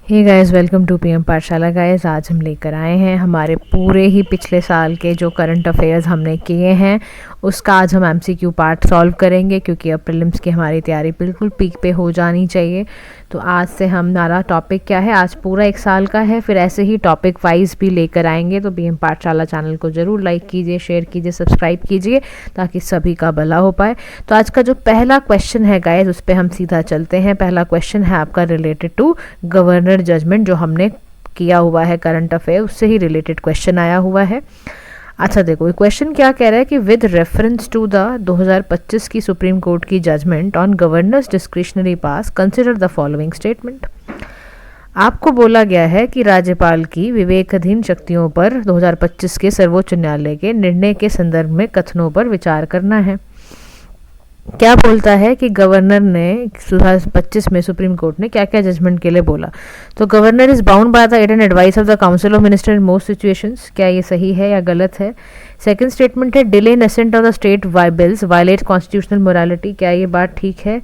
Hey guys, welcome to PM Pathshala. Guys, आज हम लेकर आए हैं हमारे पूरे ही पिछले साल के जो करंट अफेयर्स हमने किए हैं उसका आज हम एमसीक्यू पार्ट सॉल्व करेंगे, क्योंकि अब प्रीलिम्स की हमारी तैयारी बिल्कुल पीक पे हो जानी चाहिए। तो आज से हमारा टॉपिक क्या है, आज पूरा एक साल का है, फिर ऐसे ही टॉपिक वाइज भी लेकर आएंगे। तो पीएम पाठशाला चैनल को ज़रूर लाइक कीजिए, शेयर कीजिए, सब्सक्राइब कीजिए ताकि सभी का भला हो पाए। तो आज का जो पहला क्वेश्चन है गाइस, उस पर हम सीधा चलते हैं। पहला क्वेश्चन है आपका रिलेटेड टू गवर्नर जजमेंट, जो हमने किया हुआ है करंट अफेयर, उससे ही रिलेटेड क्वेश्चन आया हुआ है। अच्छा देखो, क्वेश्चन क्या कह रहा है कि विद रेफरेंस टू द 2025 की सुप्रीम कोर्ट की judgment on governors discretionary powers consider the following statement. आपको बोला गया है कि राज्यपाल की विवेकाधीन शक्तियों पर 2025 के सर्वोच्च न्यायालय के निर्णय के संदर्भ में कथनों पर विचार करना है। क्या बोलता है कि गवर्नर ने 2025 में सुप्रीम कोर्ट ने क्या क्या जजमेंट के लिए बोला। तो governor is bound by the aid and advice of the council of minister in most situations. क्या ये सही है या गलत है। सेकंड स्टेटमेंट है delay in assent of the state bills violate constitutional morality. क्या ये बात ठीक है।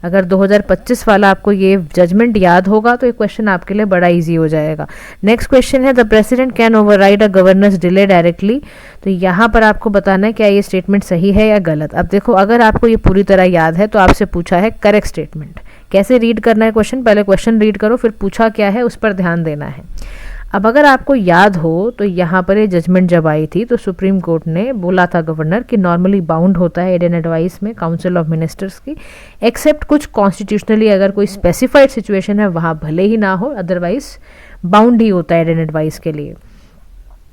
अगर 2025 वाला आपको ये जजमेंट याद होगा तो ये क्वेश्चन आपके लिए बड़ा इजी हो जाएगा। नेक्स्ट क्वेश्चन है the president can override a governors delay directly. तो यहाँ पर आपको बताना है क्या ये स्टेटमेंट सही है या गलत। अब देखो, अगर आपको ये पूरी तरह याद है तो आपसे पूछा है करेक्ट स्टेटमेंट। कैसे रीड करना है क्वेश्चन, पहले क्वेश्चन रीड करो, फिर पूछा क्या है उस पर ध्यान देना है। अब अगर आपको याद हो तो यहाँ पर ये जजमेंट जब आई थी तो सुप्रीम कोर्ट ने बोला था गवर्नर कि नॉर्मली बाउंड होता है एड एंड एडवाइस में काउंसिल ऑफ मिनिस्टर्स की, एक्सेप्ट कुछ कॉन्स्टिट्यूशनली अगर कोई स्पेसिफाइड सिचुएशन है वहाँ भले ही ना हो, अदरवाइज बाउंड ही होता है एड एंड एडवाइस के लिए।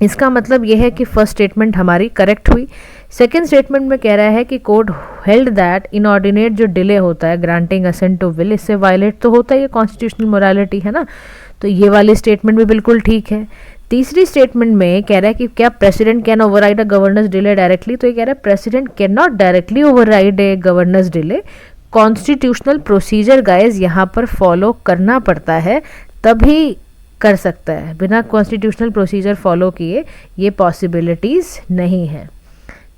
इसका मतलब यह है कि फर्स्ट स्टेटमेंट हमारी करेक्ट हुई। सेकेंड स्टेटमेंट में कह रहा है कि कोर्ट हेल्ड दैट इनऑर्डिनेट जो डिले होता है ग्रांटिंग असेंट टू विल, इससे वायलेट तो होता है ये कॉन्स्टिट्यूशनल मोरालिटी, है ना। तो ये वाली स्टेटमेंट भी बिल्कुल ठीक है। तीसरी स्टेटमेंट में कह रहा है कि क्या president can override a governors delay directly. तो ये कह रहा है president can not directly override A governors delay. Constitutional procedure guys यहाँ पर फॉलो करना पड़ता है, तभी कर सकता है। बिना कॉन्स्टिट्यूशनल प्रोसीजर फॉलो किए ये पॉसिबिलिटीज़ नहीं है,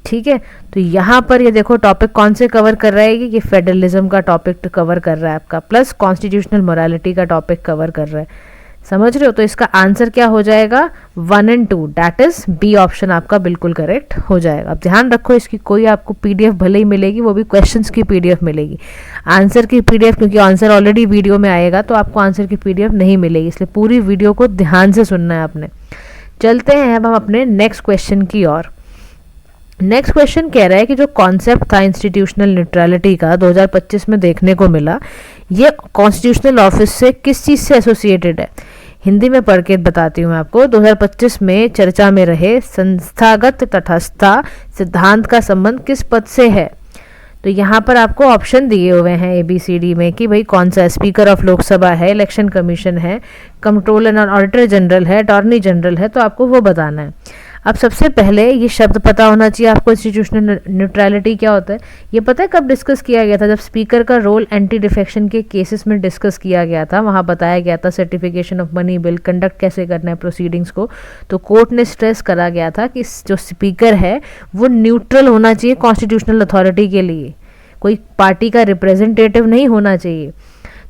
ठीक है। तो यहाँ पर ये देखो टॉपिक कौन से कवर कर रहा है, ये फेडरलिज्म का टॉपिक कवर कर रहा है आपका, प्लस कॉन्स्टिट्यूशनल मोरालिटी का टॉपिक कवर कर रहा है। समझ रहे हो। तो इसका आंसर क्या हो जाएगा 1 और 2, दैट इज बी ऑप्शन आपका बिल्कुल करेक्ट हो जाएगा। अब ध्यान रखो, इसकी कोई आपको पीडीएफ भले ही मिलेगी, वो भी क्वेश्चंस की पीडीएफ मिलेगी। आंसर की पीडीएफ, क्योंकि आंसर ऑलरेडी वीडियो में आएगा तो आपको आंसर की पीडीएफ नहीं मिलेगी, इसलिए पूरी वीडियो को ध्यान से सुनना है आपने। चलते हैं अब हम अपने नेक्स्ट क्वेश्चन की ओर। नेक्स्ट क्वेश्चन कह रहा है कि जो कॉन्सेप्ट था इंस्टीट्यूशनल न्यूट्रलिटी का 2025 में देखने को मिला, ये कॉन्स्टिट्यूशनल ऑफिस से किस चीज़ से एसोसिएटेड है। हिंदी में पढ़ के बताती हूँ आपको। 2025 में चर्चा में रहे संस्थागत तटस्थता सिद्धांत का संबंध किस पद से है। तो यहाँ पर आपको ऑप्शन दिए हुए हैं ABCD में कि भाई कौन सा, स्पीकर ऑफ लोकसभा है, इलेक्शन कमीशन है, कंट्रोलर एंड ऑडिटर जनरल है, अटॉर्नी जनरल है, तो आपको वो बताना है। अब सबसे पहले ये शब्द पता होना चाहिए आपको, इंस्टीट्यूशनल न्यूट्रलिटी क्या होता है। ये पता है कब डिस्कस किया गया था, जब स्पीकर का रोल एंटी डिफेक्शन के केसेस में डिस्कस किया गया था। वहाँ बताया गया था certification of money bill, conduct कैसे करना है प्रोसीडिंग्स को। तो कोर्ट ने स्ट्रेस करा गया था कि जो स्पीकर है वो न्यूट्रल होना चाहिए कॉन्स्टिट्यूशनल अथॉरिटी के लिए, कोई पार्टी का रिप्रेजेंटेटिव नहीं होना चाहिए।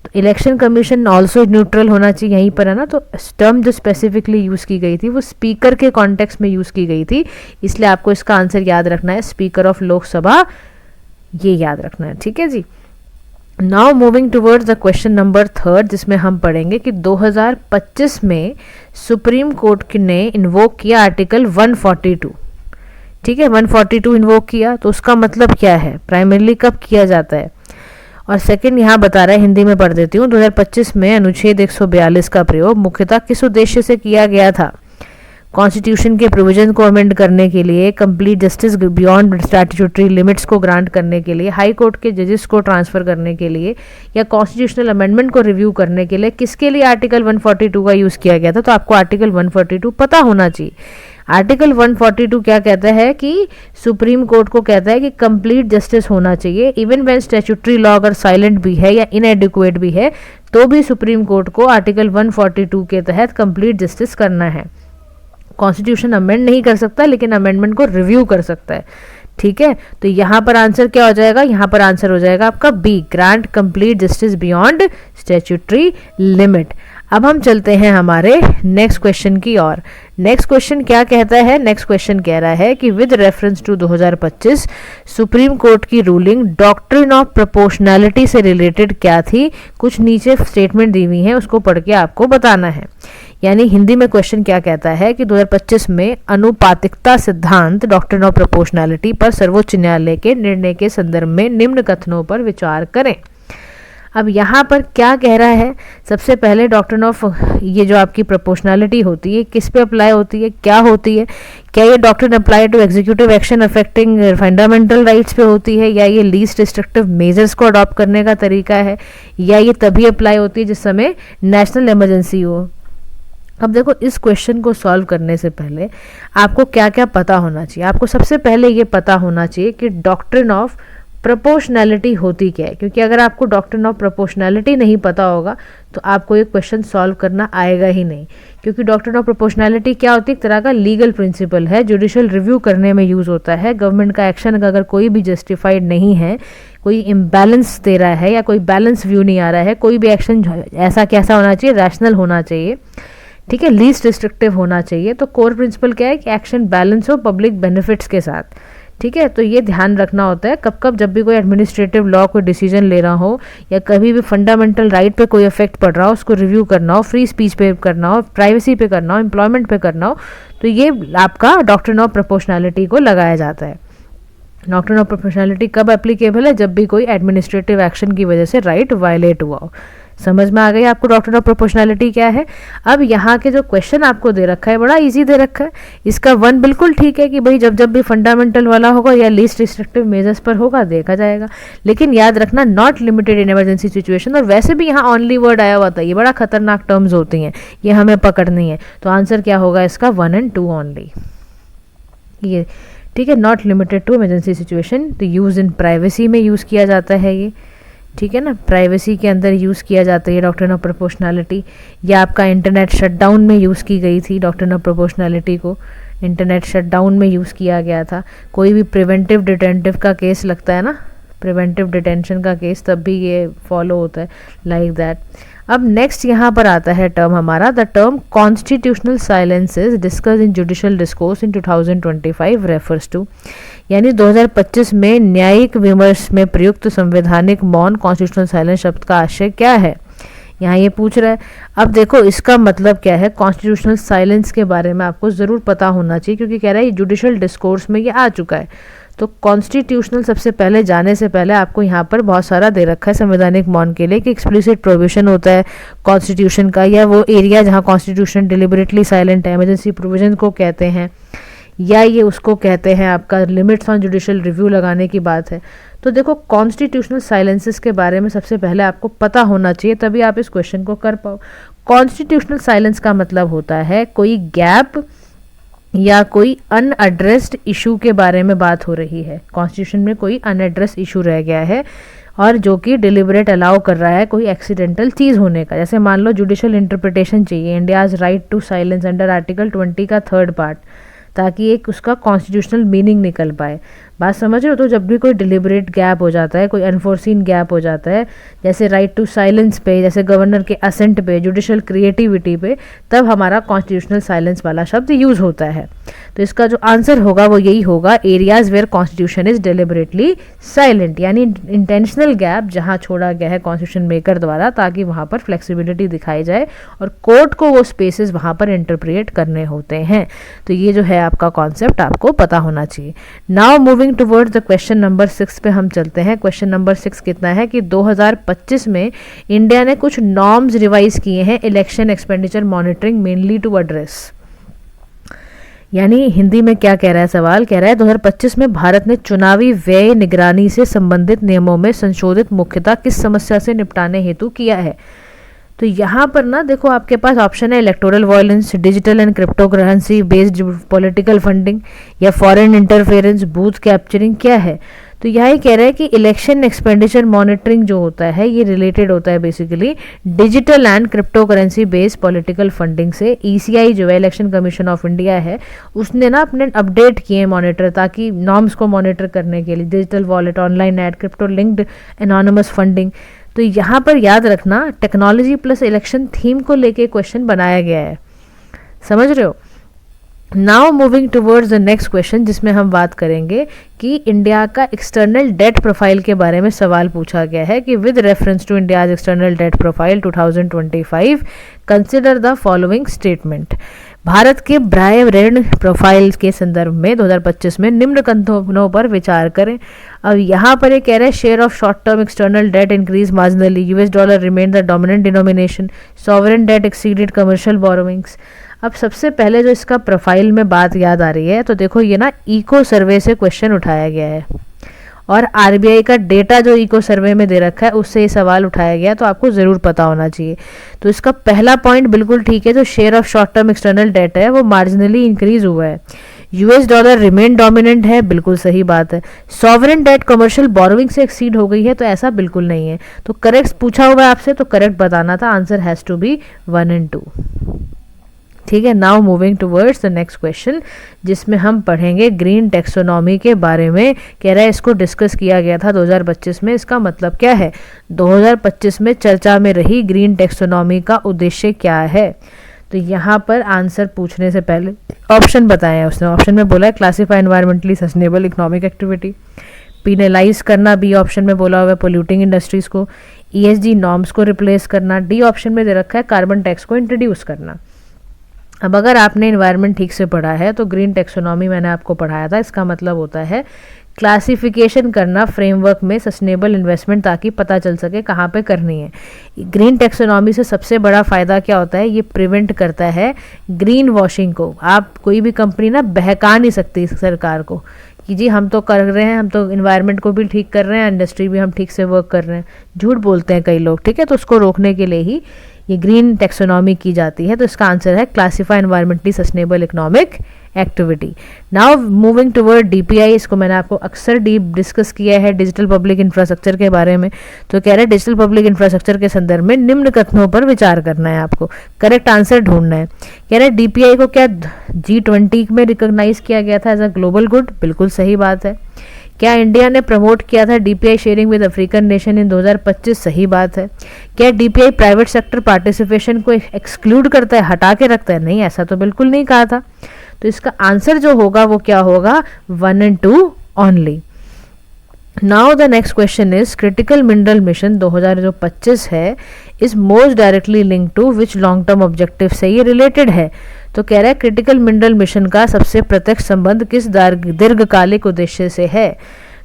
तो इलेक्शन कमीशन ऑल्सो न्यूट्रल होना चाहिए, यहीं पर है ना। तो टर्म जो स्पेसिफिकली यूज़ की गई थी वो स्पीकर के कॉन्टेक्स्ट में यूज़ की गई थी, इसलिए आपको इसका आंसर याद रखना है स्पीकर ऑफ लोकसभा, ये याद रखना है, ठीक है जी। Now moving towards the question number 3, जिसमें हम पढ़ेंगे कि 2025 में सुप्रीम कोर्ट ने इन्वोक किया आर्टिकल 142, ठीक है, 142 इन्वोक किया। तो उसका मतलब क्या है, प्राइमरीली कब किया जाता है। और सेकंड यहाँ बता रहा है, हिंदी में पढ़ देती हूँ। 2025 में अनुच्छेद 142 का प्रयोग मुख्यतः किस उद्देश्य से किया गया था। कॉन्स्टिट्यूशन के प्रोविजन को अमेंड करने के लिए, complete justice beyond statutory limits को ग्रांट करने के लिए, हाई कोर्ट के जजेस को ट्रांसफर करने के लिए, या कॉन्स्टिट्यूशनल अमेंडमेंट को रिव्यू करने के लिए, किसके लिए आर्टिकल 142 का यूज़ किया गया था। तो आपको आर्टिकल 142 पता होना चाहिए। आर्टिकल 142 क्या कहता है कि सुप्रीम कोर्ट को कहता है कि कंप्लीट जस्टिस होना चाहिए, इवन व्हेन स्टैट्यूटरी लॉ अगर साइलेंट भी है या इनएडिक्वेट भी है तो भी सुप्रीम कोर्ट को आर्टिकल 142 के तहत कंप्लीट जस्टिस करना है। कॉन्स्टिट्यूशन अमेंड नहीं कर सकता, लेकिन अमेंडमेंट को रिव्यू कर सकता है, ठीक है। तो यहाँ पर आंसर क्या हो जाएगा, यहाँ पर आंसर हो जाएगा आपका B, grant complete justice beyond statutory limit. अब हम चलते हैं हमारे नेक्स्ट क्वेश्चन की ओर। नेक्स्ट क्वेश्चन क्या कहता है? नेक्स्ट क्वेश्चन कह रहा है कि with reference to 2025 supreme court की रूलिंग डॉक्ट्रिन ऑफ प्रोपोर्शनैलिटी से रिलेटेड क्या थी? कुछ नीचे स्टेटमेंट दी हुई है, उसको पढ़ के आपको बताना है। यानी हिंदी में क्वेश्चन क्या कहता है कि 2025 में अनुपातिकता सिद्धांत डॉक्ट्रिन ऑफ प्रोपोर्शनैलिटी पर सर्वोच्च न्यायालय के निर्णय के संदर्भ में निम्न कथनों पर विचार करें। अब यहाँ पर क्या कह रहा है? सबसे पहले डॉक्ट्रिन ऑफ, ये जो आपकी प्रोपोर्शनैलिटी होती है किस पे अप्लाई होती है, क्या होती है? क्या ये doctrine apply to executive action affecting fundamental rights पे होती है, या ये लीस्ट रिस्ट्रिक्टिव मेजर्स को अडॉप्ट करने का तरीका है, या ये तभी अप्लाई होती है जिस समय नेशनल इमरजेंसी हो? अब देखो, इस क्वेश्चन को सॉल्व करने से पहले आपको क्या क्या पता होना चाहिए। आपको सबसे पहले ये पता होना चाहिए कि डॉक्ट्रिन ऑफ प्रोपोर्शनैलिटी होती क्या है, क्योंकि अगर आपको डॉक्ट्रिन ऑफ प्रोपोर्शनैलिटी नहीं पता होगा तो आपको ये क्वेश्चन सॉल्व करना आएगा ही नहीं। क्योंकि डॉक्ट्रिन ऑफ प्रोपोर्शनैलिटी क्या होती है? एक तरह का लीगल प्रिंसिपल है, जुडिशियल रिव्यू करने में यूज़ होता है। गवर्नमेंट का एक्शन अगर कोई भी जस्टिफाइड नहीं है, कोई इम्बैलेंस दे रहा है या कोई बैलेंस व्यू नहीं आ रहा है, कोई भी एक्शन ऐसा कैसा होना चाहिए? रैशनल होना चाहिए, ठीक है, लीस्ट रिस्ट्रिक्टिव होना चाहिए। तो कोर प्रिंसिपल क्या है कि एक्शन बैलेंस हो पब्लिक बेनिफिट्स के साथ, ठीक है। तो ये ध्यान रखना होता है कब जब भी कोई एडमिनिस्ट्रेटिव लॉ कोई डिसीजन ले रहा हो या कभी भी फंडामेंटल राइट पे कोई इफेक्ट पड़ रहा हो, उसको रिव्यू करना हो, फ्री स्पीच पे करना हो, प्राइवेसी पे करना हो, एम्प्लॉयमेंट पे करना हो, तो ये आपका डॉक्ट्रिन ऑफ प्रोपोर्शनैलिटी को लगाया जाता है। डॉक्ट्रिन ऑफ प्रोपोर्शनैलिटी कब एप्लीकेबल है? जब भी कोई एडमिनिस्ट्रेटिव एक्शन की वजह से राइट वायलेट हुआ हो। समझ में आ गई आपको डॉक्ट्रिन ऑफ प्रोपोर्शनैलिटी क्या है? अब यहाँ के जो क्वेश्चन आपको दे रखा है बड़ा इजी दे रखा है। इसका वन बिल्कुल ठीक है कि भाई जब भी फंडामेंटल वाला होगा या लीस्ट रिस्ट्रिक्टिव मेजर्स पर होगा देखा जाएगा, लेकिन याद रखना not limited in emergency situation. और वैसे भी यहाँ ऑनली वर्ड आया हुआ था, ये बड़ा खतरनाक टर्म्स होती हैं, ये हमें पकड़नी है। तो आंसर क्या होगा इसका? 1 और 2 ओनली, ये ठीक है। Not limited to emergency situation, तो यूज़ इन प्राइवेसी में यूज़ किया जाता है ये, ठीक है ना, प्राइवेसी के अंदर यूज़ किया जाता है डॉक्ट्रिन ऑफ प्रोपोर्शनैलिटी। या आपका इंटरनेट शटडाउन में यूज़ की गई थी डॉक्ट्रिन ऑफ प्रोपोर्शनैलिटी को, इंटरनेट शटडाउन में यूज़ किया गया था। कोई भी प्रिवेंटिव डिटेंटिव का केस लगता है ना, प्रिवेंटिव डिटेंशन का केस, तब भी ये फॉलो होता है लाइक दैट। अब नेक्स्ट यहाँ पर आता है टर्म हमारा, the term constitutional silences discuss in judicial discourse in 2025 refers to, यानी 2025 में न्यायिक विमर्श में प्रयुक्त संवैधानिक मौन कॉन्स्टिट्यूशनल साइलेंस शब्द का आशय क्या है? यहाँ ये पूछ रहा है। अब देखो इसका मतलब क्या है, कॉन्स्टिट्यूशनल साइलेंस के बारे में आपको ज़रूर पता होना चाहिए, क्योंकि कह रहा है ये जुडिशियल डिस्कोर्स में ये आ चुका है। तो कॉन्स्टिट्यूशनल सबसे पहले जाने से पहले आपको यहाँ पर बहुत सारा दे रखा है संवैधानिक मौन के लिए कि एक्सप्लिसिट प्रोविजन होता है कॉन्स्टिट्यूशन का, या वो एरिया जहाँ कॉन्स्टिट्यूशन डिलिबरेटली साइलेंट है, इमरजेंसी प्रोविजन को कहते हैं, या ये उसको कहते हैं आपका लिमिट्स ऑन जुडिशियल रिव्यू लगाने की बात है। तो देखो कॉन्स्टिट्यूशनल साइलेंसेस के बारे में सबसे पहले आपको पता होना चाहिए, तभी आप इस क्वेश्चन को कर पाओ। कॉन्स्टिट्यूशनल साइलेंस का मतलब होता है कोई गैप या कोई अनएड्रेस्ड इशू के बारे में बात हो रही है, कॉन्स्टिट्यूशन में कोई अनएड्रेस्ड इशू रह गया है और जो कि डिलिबरेट अलाउ कर रहा है कोई एक्सीडेंटल चीज़ होने का। जैसे मान लो जुडिशियल इंटरप्रिटेशन चाहिए, India's right to silence under article 20 का 3rd पार्ट, ताकि एक उसका कॉन्स्टिट्यूशनल मीनिंग निकल पाए। बात समझ रहे हो? तो जब भी कोई डिलिबरेट गैप हो जाता है, कोई अनफोर्सीन गैप हो जाता है, जैसे राइट टू साइलेंस पे, जैसे गवर्नर के असेंट पे, जुडिशियल क्रिएटिविटी पे, तब हमारा कॉन्स्टिट्यूशनल साइलेंस वाला शब्द यूज़ होता है। तो इसका जो आंसर होगा वो यही होगा, areas where constitution is deliberately silent, यानी इंटेंशनल गैप जहाँ छोड़ा गया है कॉन्स्टिट्यूशन मेकर द्वारा, ताकि वहाँ पर फ्लेक्सिबिलिटी दिखाई जाए और कोर्ट को वो स्पेसेस वहाँ पर इंटरप्रिएट करने होते हैं। तो ये जो है आपका कॉन्सेप्ट आपको पता होना चाहिए। Now moving towards the question number 6 पे हम चलते हैं। क्वेश्चन नंबर 6 कितना है कि 2025 में इंडिया ने कुछ नॉर्म्स रिवाइज किए हैं election expenditure monitoring mainly to address, यानी हिंदी में क्या कह रहा है सवाल? कह रहा है 2025 में भारत ने चुनावी व्यय निगरानी से संबंधित नियमों में संशोधित मुख्यतः किस समस्या से निपटाने हेतु किया है? तो यहाँ पर ना देखो आपके पास ऑप्शन है electoral violence, digital and crypto currency based political funding, या फॉरेन इंटरफेरेंस, बूथ कैप्चरिंग, क्या है? तो यही कह रहा है कि इलेक्शन एक्सपेंडिचर मॉनिटरिंग जो होता है ये रिलेटेड होता है basically digital and crypto currency based political funding से। ईसीआई जो है इलेक्शन कमीशन ऑफ इंडिया है, उसने ना अपने अपडेट किए मॉनिटर, ताकि नॉर्म्स को मॉनिटर करने के लिए, digital wallet, online ad, crypto linked anonymous funding. तो यहाँ पर याद रखना टेक्नोलॉजी प्लस इलेक्शन थीम को लेके क्वेश्चन बनाया गया है, समझ रहे हो। Now moving towards the next question, जिसमें हम बात करेंगे कि इंडिया का एक्सटर्नल डेट प्रोफाइल के बारे में सवाल पूछा गया है कि with reference to India's external debt profile 2025 consider the following statement. Bharat के बाह्य ऋण प्रोफाइल के संदर्भ में 2025 में निम्न कथनों पर विचार करें। अब यहाँ पर ये कह रहे हैं share of short term external debt increase marginally, US dollar remain the dominant denomination, sovereign debt exceeded commercial borrowings. अब सबसे पहले जो इसका प्रोफाइल में बात याद आ रही है, तो देखो ये ना इको सर्वे से क्वेश्चन उठाया गया है और आरबीआई का डेटा जो इको सर्वे में दे रखा है उससे ये सवाल उठाया गया, तो आपको ज़रूर पता होना चाहिए। तो इसका पहला पॉइंट बिल्कुल ठीक है, जो share of short term external date है वो मार्जिनली इंक्रीज हुआ है। यूएस डॉलर रिमेन डोमिनेंट है, बिल्कुल सही बात है। सॉवरेन डेट कमर्शियल बोरोविंग से एक्सीड हो गई है, तो ऐसा बिल्कुल नहीं है। तो करेक्ट पूछा हुआ है आपसे, तो करेक्ट बताना था, आंसर हैज़ टू बी 1 और 2। ठीक है, now moving towards the next question, जिसमें हम पढ़ेंगे ग्रीन टेक्सोनॉमी के बारे में। कह रहा है इसको डिस्कस किया गया था 2025 में, इसका मतलब क्या है? 2025 में चर्चा में रही ग्रीन टेक्सोनॉमी का उद्देश्य क्या है? तो यहाँ पर आंसर पूछने से पहले ऑप्शन बताया है उसने। ऑप्शन में बोला है classify environmentally sustainable economic activity, penalised करना बी ऑप्शन में बोला हुआ है पोल्यूटिंग इंडस्ट्रीज को, ईएसजी नॉर्म्स को रिप्लेस करना, डी ऑप्शन में दे रखा है कार्बन टैक्स को इंट्रोड्यूस करना। अब अगर आपने इन्वायरमेंट ठीक से पढ़ा है तो ग्रीन टेक्सोनॉमी मैंने आपको पढ़ाया था, इसका मतलब होता है क्लासिफिकेशन करना फ्रेमवर्क में सस्टेनेबल इन्वेस्टमेंट, ताकि पता चल सके कहाँ पे करनी है। ग्रीन टेक्सोनॉमी से सबसे बड़ा फ़ायदा क्या होता है? ये प्रिवेंट करता है ग्रीन वॉशिंग को। आप कोई भी कंपनी ना बहका नहीं सकती सरकार को कि जी हम तो कर रहे हैं, हम तो इन्वायरमेंट को भी ठीक कर रहे हैं, इंडस्ट्री भी हम ठीक से वर्क कर रहे हैं। झूठ बोलते हैं कई लोग, ठीक है। तो उसको रोकने के लिए ही ये ग्रीन टेक्सोनॉमी की जाती है। तो इसका आंसर है classify environmentally sustainable economic activity. Now moving toward DPI, इसको मैंने आपको अक्सर डीप डिस्कस किया है डिजिटल पब्लिक इंफ्रास्ट्रक्चर के बारे में। तो कह रहे हैं डिजिटल पब्लिक इंफ्रास्ट्रक्चर के संदर्भ में निम्न कथनों पर विचार करना है, आपको करेक्ट आंसर ढूंढना है। कह रहे हैं डीपीआई को क्या G20 में रिकॉग्नाइज किया गया था एज अ ग्लोबल गुड, बिल्कुल सही बात है। क्या इंडिया ने प्रमोट किया था DPI sharing with African nation in 2025, सही बात है। क्या डीपीआई प्राइवेट सेक्टर पार्टिसिपेशन को एक्सक्लूड करता है, हटा के रखता है? नहीं, ऐसा तो बिल्कुल नहीं कहा था। तो इसका आंसर जो होगा वो क्या होगा? 1 और 2 only. Now the next question is critical mineral mission 2025 है is most directly link to which long term objective से ये रिलेटेड है। तो कह रहा है क्रिटिकल मिनरल मिशन का सबसे प्रत्यक्ष संबंध किस दीर्घकालिक उद्देश्य से है।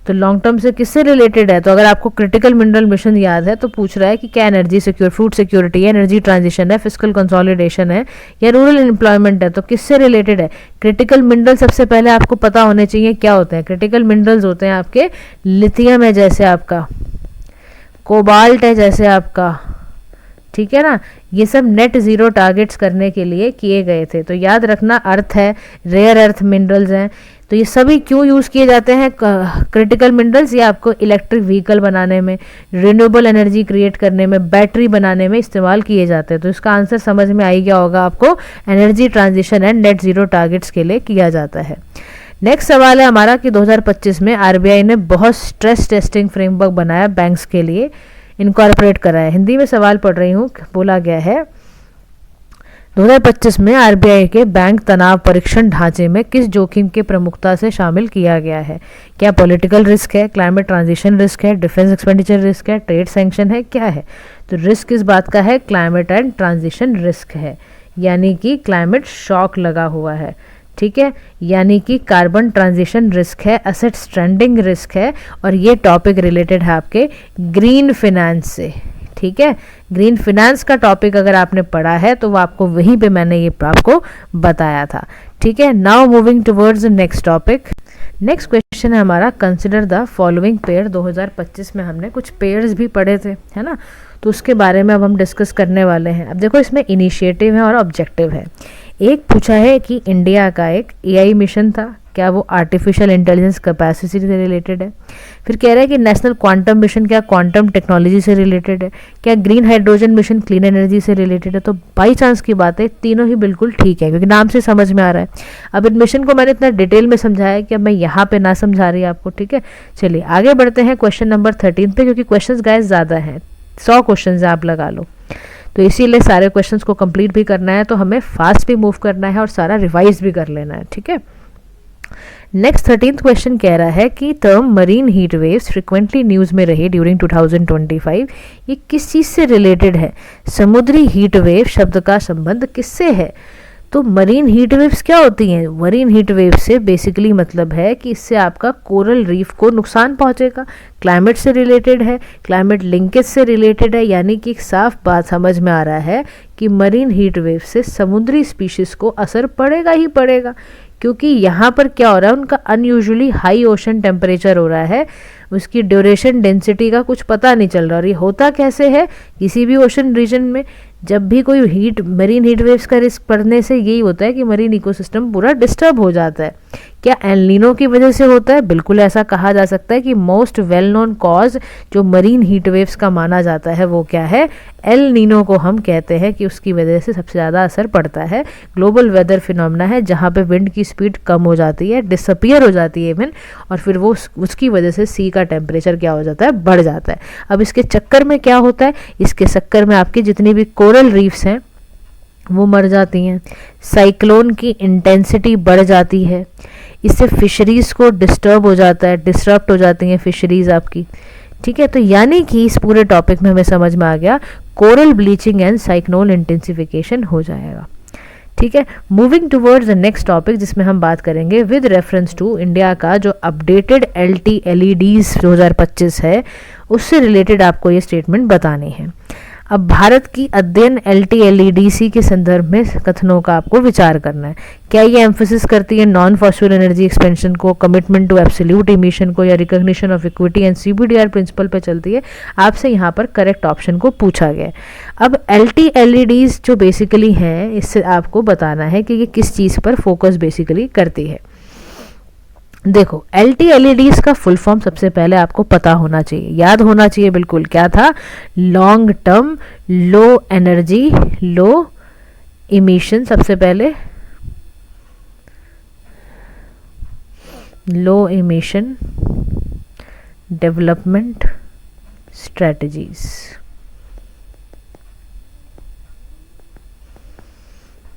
तो लॉन्ग टर्म से किससे रिलेटेड है? तो अगर आपको क्रिटिकल मिनरल मिशन याद है तो पूछ रहा है कि क्या एनर्जी फूड सिक्योरिटी है, एनर्जी ट्रांजिशन है, फिस्कल कंसोलिडेशन है या रूरल एम्प्लॉयमेंट है। तो किससे रिलेटेड है? क्रिटिकल मिनरल सबसे पहले आपको पता होने चाहिए क्या होते हैं। क्रिटिकल मिनरल्स होते हैं आपके लिथियम है जैसे आपका, कोबाल्ट है जैसे आपका, ठीक है ना। ये सब नेट ज़ीरो टारगेट्स करने के लिए किए गए थे। तो याद रखना अर्थ है, रेयर अर्थ मिनरल्स हैं। तो ये सभी क्यों यूज़ किए जाते हैं क्रिटिकल मिनरल्स? ये आपको इलेक्ट्रिक व्हीकल बनाने में, रिन्यूएबल एनर्जी क्रिएट करने में, बैटरी बनाने में इस्तेमाल किए जाते हैं। तो इसका आंसर समझ में आई गया होगा आपको, energy transition and net zero targets के लिए किया जाता है। नेक्स्ट सवाल है हमारा कि 2025 में आरबीआई ने बहुत स्ट्रेस टेस्टिंग फ्रेमवर्क बनाया बैंक्स के लिए, इनकॉर्पोरेट करा है। हिंदी में सवाल पढ़ रही हूँ, बोला गया है 2025 में आरबीआई के बैंक तनाव परीक्षण ढांचे में किस जोखिम के प्रमुखता से शामिल किया गया है? क्या पॉलिटिकल रिस्क है, क्लाइमेट ट्रांजिशन रिस्क है, डिफेंस एक्सपेंडिचर रिस्क है, ट्रेड सैंक्शन है, क्या है? तो रिस्क किस बात का है? क्लाइमेट एंड ट्रांजिशन रिस्क है, यानी कि क्लाइमेट शॉक लगा हुआ है, ठीक है। यानी कि कार्बन ट्रांजिशन रिस्क है, एसेट स्ट्रेंडिंग रिस्क है, और ये टॉपिक रिलेटेड है आपके ग्रीन फिनेंस से, ठीक है। ग्रीन फिनेंस का टॉपिक अगर आपने पढ़ा है तो वो आपको वहीं पे मैंने ये आपको बताया था, ठीक है। Now moving towards the next topic. Next question है हमारा कंसिडर द फॉलोइंग पेयर। 2025 में हमने कुछ पेयर्स भी पढ़े थे, है ना, तो उसके बारे में अब हम डिस्कस करने वाले हैं। अब देखो इसमें इनिशिएटिव है और ऑब्जेक्टिव है। एक पूछा है कि इंडिया का एक एआई मिशन था, क्या वो आर्टिफिशियल इंटेलिजेंस कैपेसिटी से रिलेटेड है? फिर कह रहा है कि नेशनल क्वांटम मिशन क्या क्वांटम टेक्नोलॉजी से रिलेटेड है? क्या green hydrogen mission clean energy से रिलेटेड है? तो बाई चांस की बात है, तीनों ही बिल्कुल ठीक है क्योंकि नाम से समझ में आ रहा है। अब इन मिशन को मैंने इतना डिटेल में समझाया कि अब मैं यहाँ पे ना समझा रही आपको, ठीक है। चलिए आगे बढ़ते हैं क्वेश्चन नंबर 13 पे, क्योंकि क्वेश्चन गाइस ज़्यादा हैं, 100 क्वेश्चन आप लगा लो। तो इसीलिए सारे क्वेश्चंस को कंप्लीट भी करना है, तो हमें फास्ट भी मूव करना है और सारा रिवाइज भी कर लेना है, ठीक है। नेक्स्ट 13th क्वेश्चन कह रहा है कि term marine heat waves frequently news में रहे ड्यूरिंग 2025, ये किस चीज़ से रिलेटेड है? समुद्री हीट वेव शब्द का संबंध किससे है? तो मरीन हीट वेव्स क्या होती हैं? मरीन हीट वेव से बेसिकली मतलब है कि इससे आपका कोरल रीफ को नुकसान पहुंचेगा, क्लाइमेट से रिलेटेड है, क्लाइमेट लिंकेज से रिलेटेड है, यानी कि एक साफ बात समझ में आ रहा है कि मरीन हीट वेव से समुद्री स्पीशीज़ को असर पड़ेगा ही पड़ेगा, क्योंकि यहाँ पर क्या हो रहा है, उनका अनयूजुअली हाई ओशन टेम्परेचर हो रहा है, उसकी ड्यूरेशन डेंसिटी का कुछ पता नहीं चल रहा। और ये होता कैसे है, किसी भी ओशन रीजन में जब भी कोई मरीन हीट वेव्स का रिस्क पड़ने से यही होता है कि मरीन इकोसिस्टम पूरा डिस्टर्ब हो जाता है। क्या एल नीनो की वजह से होता है? बिल्कुल ऐसा कहा जा सकता है कि मोस्ट वेल नोन कॉज जो मरीन हीट वेव्स का माना जाता है वो क्या है? एल नीनो को हम कहते हैं कि उसकी वजह से सबसे ज़्यादा असर पड़ता है। ग्लोबल वेदर फिनोमेना है जहाँ पे विंड की स्पीड कम हो जाती है, डिसअपियर हो जाती है इवन, और फिर वो उसकी वजह से सी का टेम्परेचर क्या हो जाता है? बढ़ जाता है। अब इसके चक्कर में क्या होता है? इसके चक्कर में आपकी जितनी भी कोरल रीफ्स हैं वो मर जाती हैं, साइक्लोन की इंटेंसिटी बढ़ जाती है, इससे फिशरीज को डिस्टर्ब हो जाता है, डिस्टर्ब हो जाती हैं फिशरीज आपकी, ठीक है। तो यानी कि इस पूरे टॉपिक में हमें समझ में आ गया coral bleaching and cyclone intensification हो जाएगा, ठीक है। Moving towards the next topic जिसमें हम बात करेंगे विद रेफरेंस टू इंडिया का जो अपडेटेड LTLEDs 2025 है, उससे रिलेटेड आपको ये स्टेटमेंट बतानी है। अब भारत की अध्ययन LTLEDC के संदर्भ में कथनों का आपको विचार करना है। क्या ये एम्फोसिस करती है नॉन फॉसिल एनर्जी एक्सपेंशन को, कमिटमेंट टू एब्सोल्यूट इमिशन को, या recognition of equity and CBDR principle पे चलती है? आपसे यहाँ पर करेक्ट ऑप्शन को पूछा गया है। अब LTLEDs जो बेसिकली हैं, इससे आपको बताना है कि ये किस चीज़ पर फोकस बेसिकली करती है। देखो, LTLEDs का फुल फॉर्म सबसे पहले आपको पता होना चाहिए, याद होना चाहिए बिल्कुल। क्या था? Long term low energy low emission, सबसे पहले लो इमिशन डेवलपमेंट स्ट्रेटजीज,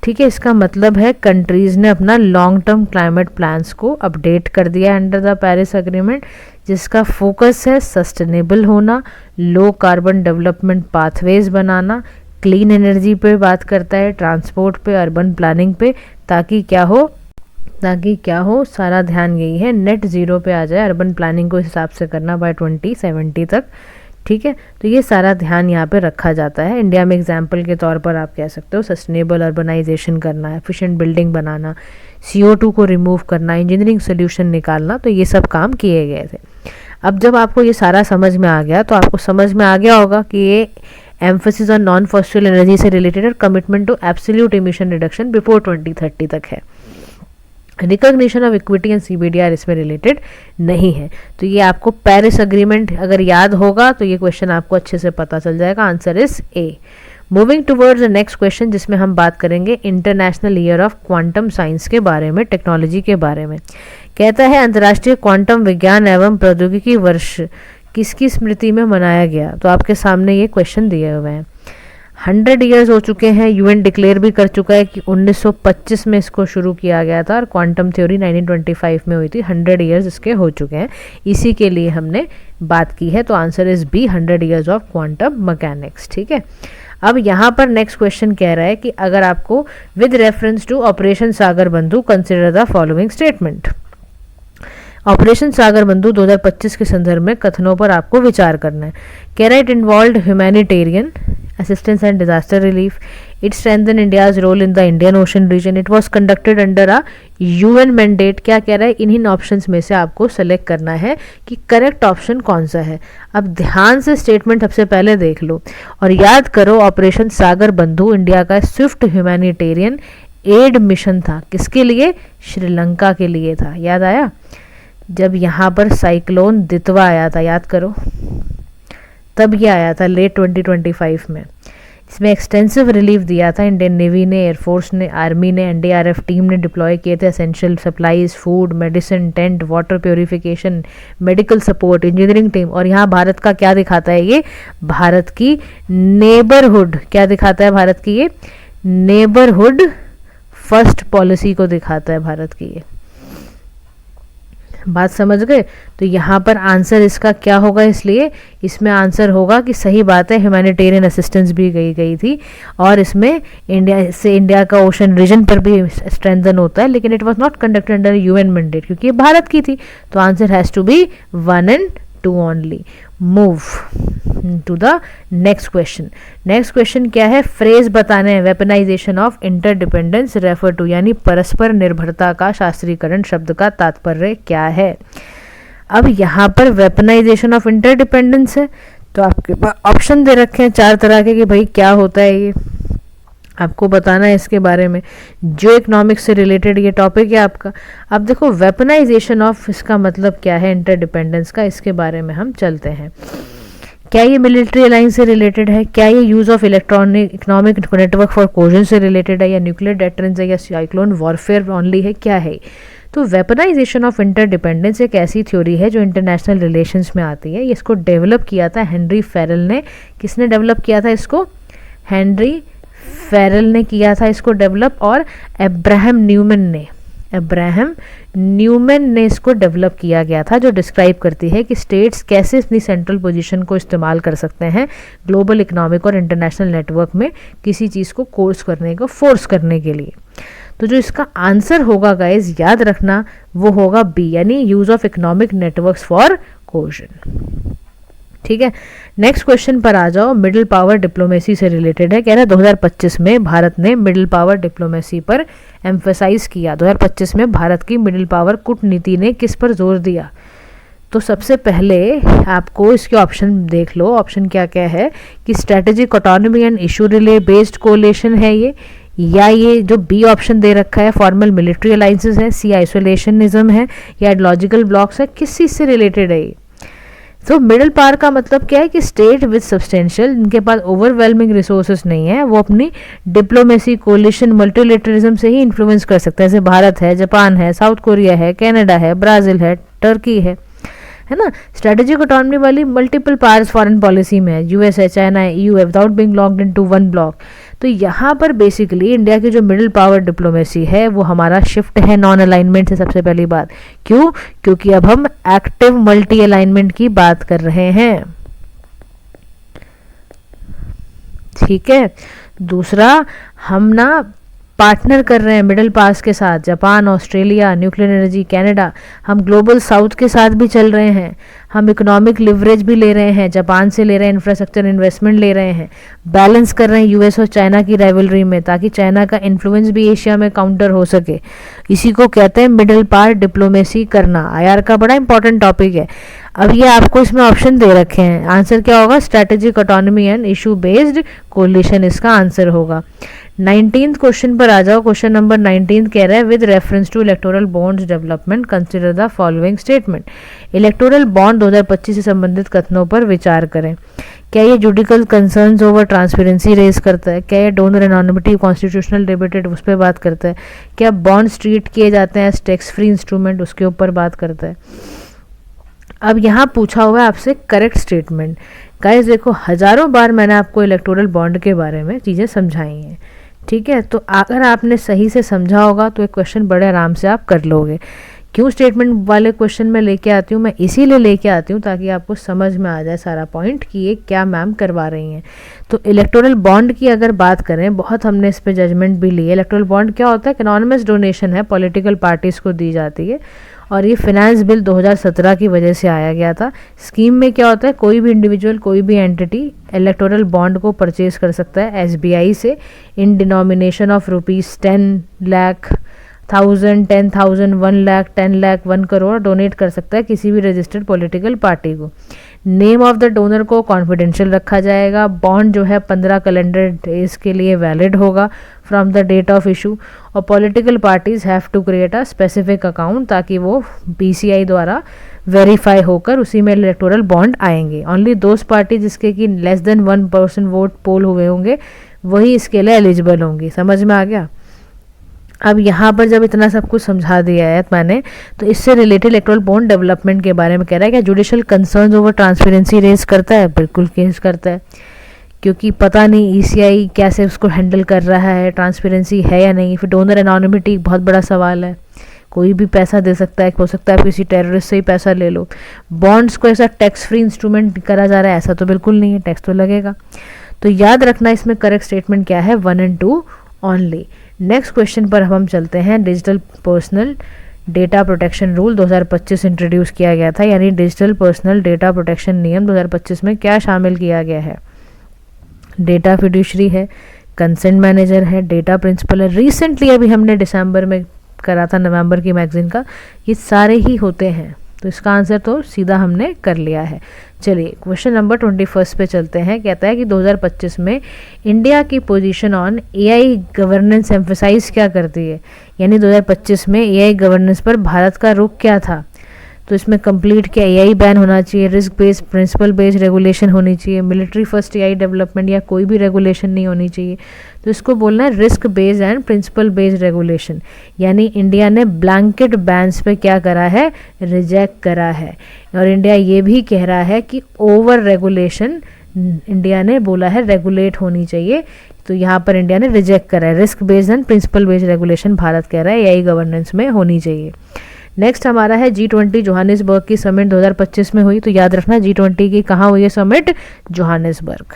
ठीक है। इसका मतलब है कंट्रीज ने अपना लॉन्ग टर्म क्लाइमेट प्लान्स को अपडेट कर दिया अंडर द पेरिस एग्रीमेंट, जिसका फोकस है सस्टेनेबल होना, लो कार्बन डेवलपमेंट पाथवेज बनाना, क्लीन एनर्जी पे बात करता है, ट्रांसपोर्ट पे, अर्बन प्लानिंग पे, ताकि क्या हो सारा ध्यान यही है नेट ज़ीरो पे आ जाए, अर्बन प्लानिंग को इस हिसाब से करना बाय 2070 तक, ठीक है। तो ये सारा ध्यान यहाँ पे रखा जाता है। इंडिया में एग्जाम्पल के तौर पर आप कह सकते हो सस्टेनेबल अर्बनाइजेशन करना, एफिशिएंट बिल्डिंग बनाना, CO2 को रिमूव करना, इंजीनियरिंग सोल्यूशन निकालना, तो ये सब काम किए गए थे। अब जब आपको ये सारा समझ में आ गया तो आपको समझ में आ गया होगा कि ये emphasis on non fossil energy से रिलेटेड और commitment to absolute emission reduction before 2030 तक है। Recognition of equity and CBDR इसमें रिलेटेड नहीं है। तो ये आपको पेरिस अग्रीमेंट अगर याद होगा तो ये क्वेश्चन आपको अच्छे से पता चल जाएगा। Answer is A। Moving towards the next question जिसमें हम बात करेंगे international year of quantum science के बारे में, टेक्नोलॉजी के बारे में। कहता है अंतर्राष्ट्रीय क्वांटम विज्ञान एवं प्रौद्योगिकी वर्ष किसकी स्मृति में मनाया गया? तो आपके सामने ये क्वेश्चन दिए हुए हैं। 100 ईयर्स हो चुके हैं, UN डिक्लेयर भी कर चुका है कि 1925 में इसको शुरू किया गया था और क्वांटम थ्योरी 1925 में हुई थी। 100 ईयर्स इसके हो चुके हैं, इसी के लिए हमने बात की है। तो answer is B, 100 years of quantum mechanics, ठीक है। अब यहाँ पर नेक्स्ट क्वेश्चन कह रहा है कि अगर आपको with reference to operation Sagar Bandhu consider the following statement. Operation Sagar Bandhu 2025 के संदर्भ में कथनों पर आपको विचार करना है। कह रहा है it involved humanitarian assistance and disaster relief, it strengthened India's role in the Indian Ocean region, it was conducted under a UN mandate। क्या कह रहा है? इन्हीं ऑप्शंस में से आपको सेलेक्ट करना है कि करेक्ट ऑप्शन कौन सा है। अब ध्यान से स्टेटमेंट सबसे पहले देख लो और याद करो ऑपरेशन सागर बंधु इंडिया का स्विफ्ट ह्यूमैनिटेरियन एड मिशन था। किसके लिए? श्रीलंका के लिए था। याद आया जब यहाँ पर साइक्लोन दितवा आया था, याद करो, तब ये आया था लेट 2025 में। इसमें एक्सटेंसिव रिलीफ दिया था इंडियन नेवी ने, एयरफोर्स ने, आर्मी ने, एनडीआरएफ टीम ने डिप्लॉय किए थे। Essential supplies, food, medicine, tent, water purification, medical support, engineering team. और यहाँ भारत का क्या दिखाता है ये, भारत की नेबरहुड, क्या दिखाता है भारत की ये नेबरहुड फर्स्ट पॉलिसी को दिखाता है भारत की ये। बात समझ गए। तो यहाँ पर आंसर इसका क्या होगा, इसलिए इसमें आंसर होगा कि सही बात है, ह्यूमैनिटेरियन असिस्टेंस भी गई थी और इसमें इंडिया का ओशन रीजन पर भी स्ट्रेंथन होता है, लेकिन it was not conducted under UN mandate क्योंकि ये भारत की थी। तो answer has to be 1 and 2 only. Move to the next question. Next question क्या है, फ्रेज बताने हैं, weaponization of interdependence refer to, यानी परस्पर निर्भरता का शास्त्रीकरण शब्द का तात्पर्य क्या है। अब यहाँ पर वेपनाइजेशन ऑफ इंटरडिपेंडेंस है तो आपके पास ऑप्शन दे रखे हैं 4 तरह के कि भाई क्या होता है ये, आपको बताना है इसके बारे में। जो इकोनॉमिक्स से रिलेटेड ये टॉपिक है आपका। अब देखो वेपनाइजेशन ऑफ, इसका मतलब क्या है इंटरडिपेंडेंस का, इसके बारे में हम चलते हैं। क्या ये मिलिट्री अलायंस से रिलेटेड है, क्या ये use of electronic economic network for cogen से रिलेटेड है, या न्यूक्लियर डेटरेंस है, या साइक्लोन वॉरफेयर ओनली है, क्या है। तो वेपनाइजेशन ऑफ इंटरडिपेंडेंस एक ऐसी थ्योरी है जो इंटरनेशनल रिलेशंस में आती है। इसको डेवलप किया था हेनरी फेरल ने। किसने डेवलप किया था इसको, हेनरी फेरल ने किया था इसको डेवलप, और अब्राहम न्यूमैन ने इसको डेवलप किया गया था, जो डिस्क्राइब करती है कि स्टेट्स कैसे अपनी सेंट्रल पोजीशन को इस्तेमाल कर सकते हैं ग्लोबल इकोनॉमिक और इंटरनेशनल नेटवर्क में किसी चीज़ को फोर्स करने के लिए। तो जो इसका आंसर होगा गाइज याद रखना, वो होगा बी, यानी use of economic networks for cogen. ठीक है, नेक्स्ट क्वेश्चन पर आ जाओ। मिडिल पावर डिप्लोमेसी से रिलेटेड है। कह रहा है 2025 में भारत ने मिडिल पावर डिप्लोमेसी पर एम्फेसाइज किया। 2025 में भारत की मिडिल पावर कूटनीति ने किस पर जोर दिया। तो सबसे पहले आपको इसके ऑप्शन देख लो। ऑप्शन क्या क्या है कि strategic autonomy and issue relay based coalition है ये, या ये जो बी ऑप्शन दे रखा है फॉर्मल मिलिट्री अलाइंसेस है, सी आइसोलेशनिज्म है, या आइडियोलॉजिकल ब्लॉक्स है, किस चीज़ से रिलेटेड है ये। तो मिडिल पावर का मतलब क्या है कि स्टेट विद सब्सटेंशियल, इनके पास ओवरवेलमिंग रिसोर्सेज नहीं है, वो अपनी डिप्लोमेसी, कोलिशन, मल्टीलेटरिज्म से ही इन्फ्लुएंस कर सकते हैं। जैसे भारत है, जापान है, साउथ कोरिया है, कनाडा है, ब्राज़ील है, टर्की है ना। स्ट्रेटेजिक ऑटोनॉमी वाली मल्टीपल पावर्स फॉरेन पॉलिसी में है, यूएस है, चाइना है, ईयू है, without being locked into one block. तो यहाँ पर बेसिकली इंडिया की जो मिडिल पावर डिप्लोमेसी है वो हमारा शिफ्ट है नॉन अलाइनमेंट से। सबसे पहली बात क्यों, क्योंकि अब हम एक्टिव मल्टी अलाइनमेंट की बात कर रहे हैं। ठीक है, दूसरा हम ना पार्टनर कर रहे हैं मिडिल पावर्स के साथ, Japan, Australia, nuclear energy, Canada. हम ग्लोबल साउथ के साथ भी चल रहे हैं, हम इकोनॉमिक लिवरेज भी ले रहे हैं, जापान से ले रहे हैं, इंफ्रास्ट्रक्चर इन्वेस्टमेंट ले रहे हैं, बैलेंस कर रहे हैं यूएस और चाइना की राइवलरी में, ताकि चाइना का इन्फ्लुएंस भी एशिया में काउंटर हो सके। इसी को कहते हैं मिडिल पावर डिप्लोमेसी करना। आईआर का बड़ा इंपॉर्टेंट टॉपिक है। अब ये आपको इसमें ऑप्शन दे रखे हैं, आंसर क्या होगा, strategic autonomy and issue based coalition इसका आंसर होगा। 19th क्वेश्चन पर आ जाओ। क्वेश्चन नंबर 19 कह रहा है with reference to electoral bonds development consider the following statement. Electoral bond 2025 से संबंधित कथनों पर विचार करें। क्या ये judicial concerns over transparency raise करता है, क्या ये डोनर एनोनिमिटी कॉन्स्टिट्यूशनल डिबेटेड उस पर बात करता है, क्या बॉन्ड ट्रीट किए जाते हैं टैक्स फ्री इंस्ट्रूमेंट उसके ऊपर बात करता है। अब यहाँ पूछा हुआ है आपसे करेक्ट स्टेटमेंट। गाइस देखो, हजारों बार मैंने आपको इलेक्टोरल बॉन्ड के बारे में चीज़ें समझाई हैं, ठीक है। तो अगर आपने सही से समझा होगा तो एक क्वेश्चन बड़े आराम से आप कर लोगे। क्यों स्टेटमेंट वाले क्वेश्चन में लेके आती हूँ, मैं इसीलिए लेके आती हूँ ताकि आपको समझ में आ जाए सारा पॉइंट कि ये क्या मैम करवा रही हैं। तो इलेक्टोरल बॉन्ड की अगर बात करें, बहुत हमने इस पे जजमेंट भी ली है। इलेक्टोरल बॉन्ड क्या होता है, एनोनिमस डोनेशन है, पॉलिटिकल पार्टीज़ को दी जाती है, और ये फिनेंस बिल 2017 की वजह से आया गया था। स्कीम में क्या होता है, कोई भी इंडिविजुअल, कोई भी एंटिटी इलेक्टोरल बॉन्ड को परचेज कर सकता है एसबीआई से in denomination of ₹10 lakh, 1000, 10,000, 1 lakh, 10 lakh, 1 crore donate कर सकता है किसी भी रजिस्टर्ड पॉलिटिकल पार्टी को। नेम ऑफ द डोनर को कॉन्फिडेंशियल रखा जाएगा। बॉन्ड जो है 15 कैलेंडर डेज के लिए वैलिड होगा from the date of issue, और political parties have to create a specific account ताकि वो बीसीआई द्वारा वेरीफाई होकर उसी में इलेक्टोरल बॉन्ड आएंगे। ओनली दोज पार्टी जिसके कि लेस देन 1% वोट पोल हुए होंगे वही इसके लिए एलिजिबल होंगी। समझ में आ गया? अब यहाँ पर जब इतना सब कुछ समझा दिया है मैंने, तो इससे रिलेटेड इलेक्टोरल बॉन्ड डेवलपमेंट के बारे में कह रहा है कि judicial concerns over transparency raise करता है। बिल्कुल केस करता है, क्योंकि पता नहीं ईसीआई कैसे उसको हैंडल कर रहा है, ट्रांसपेरेंसी है या नहीं। फिर डोनर एनोनिमिटी बहुत बड़ा सवाल है, कोई भी पैसा दे सकता है, हो सकता है किसी टेररिस्ट से ही पैसा ले लो। बॉन्ड्स को ऐसा टैक्स फ्री इंस्ट्रूमेंट करा जा रहा है, ऐसा तो बिल्कुल नहीं है, टैक्स तो लगेगा। तो याद रखना इसमें करेक्ट स्टेटमेंट क्या है, 1 और 2 ओनली। नेक्स्ट क्वेश्चन पर हम चलते हैं। Digital personal data protection rule 2025 introduce किया गया था, यानी डिजिटल पर्सनल डेटा प्रोटेक्शन नियम 2025 में क्या शामिल किया गया है? डेटा फिड्यूशरी है, कंसेंट मैनेजर है, डेटा प्रिंसिपल है। रिसेंटली अभी हमने दिसंबर में करा था नवंबर की मैगजीन का, ये सारे ही होते हैं। तो इसका आंसर तो सीधा हमने कर लिया है। चलिए क्वेश्चन नंबर 21 पे चलते हैं। कहता है कि 2025 में इंडिया की position on AI governance emphasize क्या करती है, यानी 2025 में एआई गवर्नेंस पर भारत का रुख क्या था? तो इसमें कंप्लीट क्या एआई बैन होना चाहिए, risk based principle based regulation होनी चाहिए, मिलिट्री फर्स्ट एआई डेवलपमेंट या कोई भी रेगुलेशन नहीं होनी चाहिए। तो इसको बोलना है risk based and principle based regulation, यानी इंडिया ने ब्लैंकेट बैन्स पे क्या करा है, रिजेक्ट करा है। और इंडिया ये भी कह रहा है कि ओवर रेगुलेशन इंडिया ने बोला है रेगुलेट होनी चाहिए। तो यहाँ पर इंडिया ने रिजेक्ट करा है, risk based and principle based regulation Bharat कह रहा है एआई गवर्नेंस में होनी चाहिए। नेक्स्ट हमारा है G20 जोहानिसबर्ग की समिट 2025 में हुई। तो याद रखना G20 की कहाँ हुई है समिट, जोहानिसबर्ग।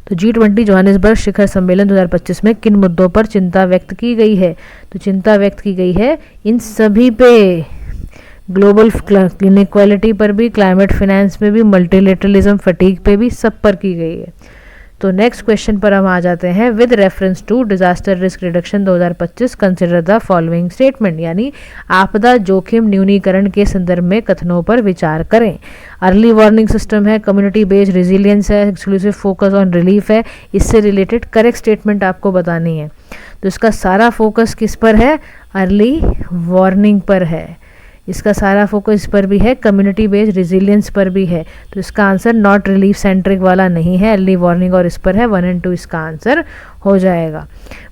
तो G20 जोहानिसबर्ग शिखर सम्मेलन 2025 में किन मुद्दों पर चिंता व्यक्त की गई है? तो चिंता व्यक्त की गई है इन सभी पे, ग्लोबल इनइक्वालिटी पर भी, क्लाइमेट फाइनेंस में भी, मल्टीलेटरलिज्म फटीग पे भी, सब पर की गई है। तो नेक्स्ट क्वेश्चन पर हम आ जाते हैं। With reference to disaster risk reduction 2025 consider the following statement, यानी आपदा जोखिम न्यूनीकरण के संदर्भ में कथनों पर विचार करें। अर्ली वार्निंग सिस्टम है, कम्युनिटी बेस्ड रेजिलियंस है, एक्सक्लूसिव फोकस ऑन रिलीफ है। इससे रिलेटेड करेक्ट स्टेटमेंट आपको बतानी है। तो इसका सारा फोकस किस पर है, अर्ली वार्निंग पर है। इसका सारा फोकस इस पर भी है, कम्युनिटी बेस्ड रेजिलियंस पर भी है। तो इसका आंसर नॉट रिलीफ सेंट्रिक वाला नहीं है, अर्ली वार्निंग और इस पर है। 1 और 2 इसका आंसर हो जाएगा।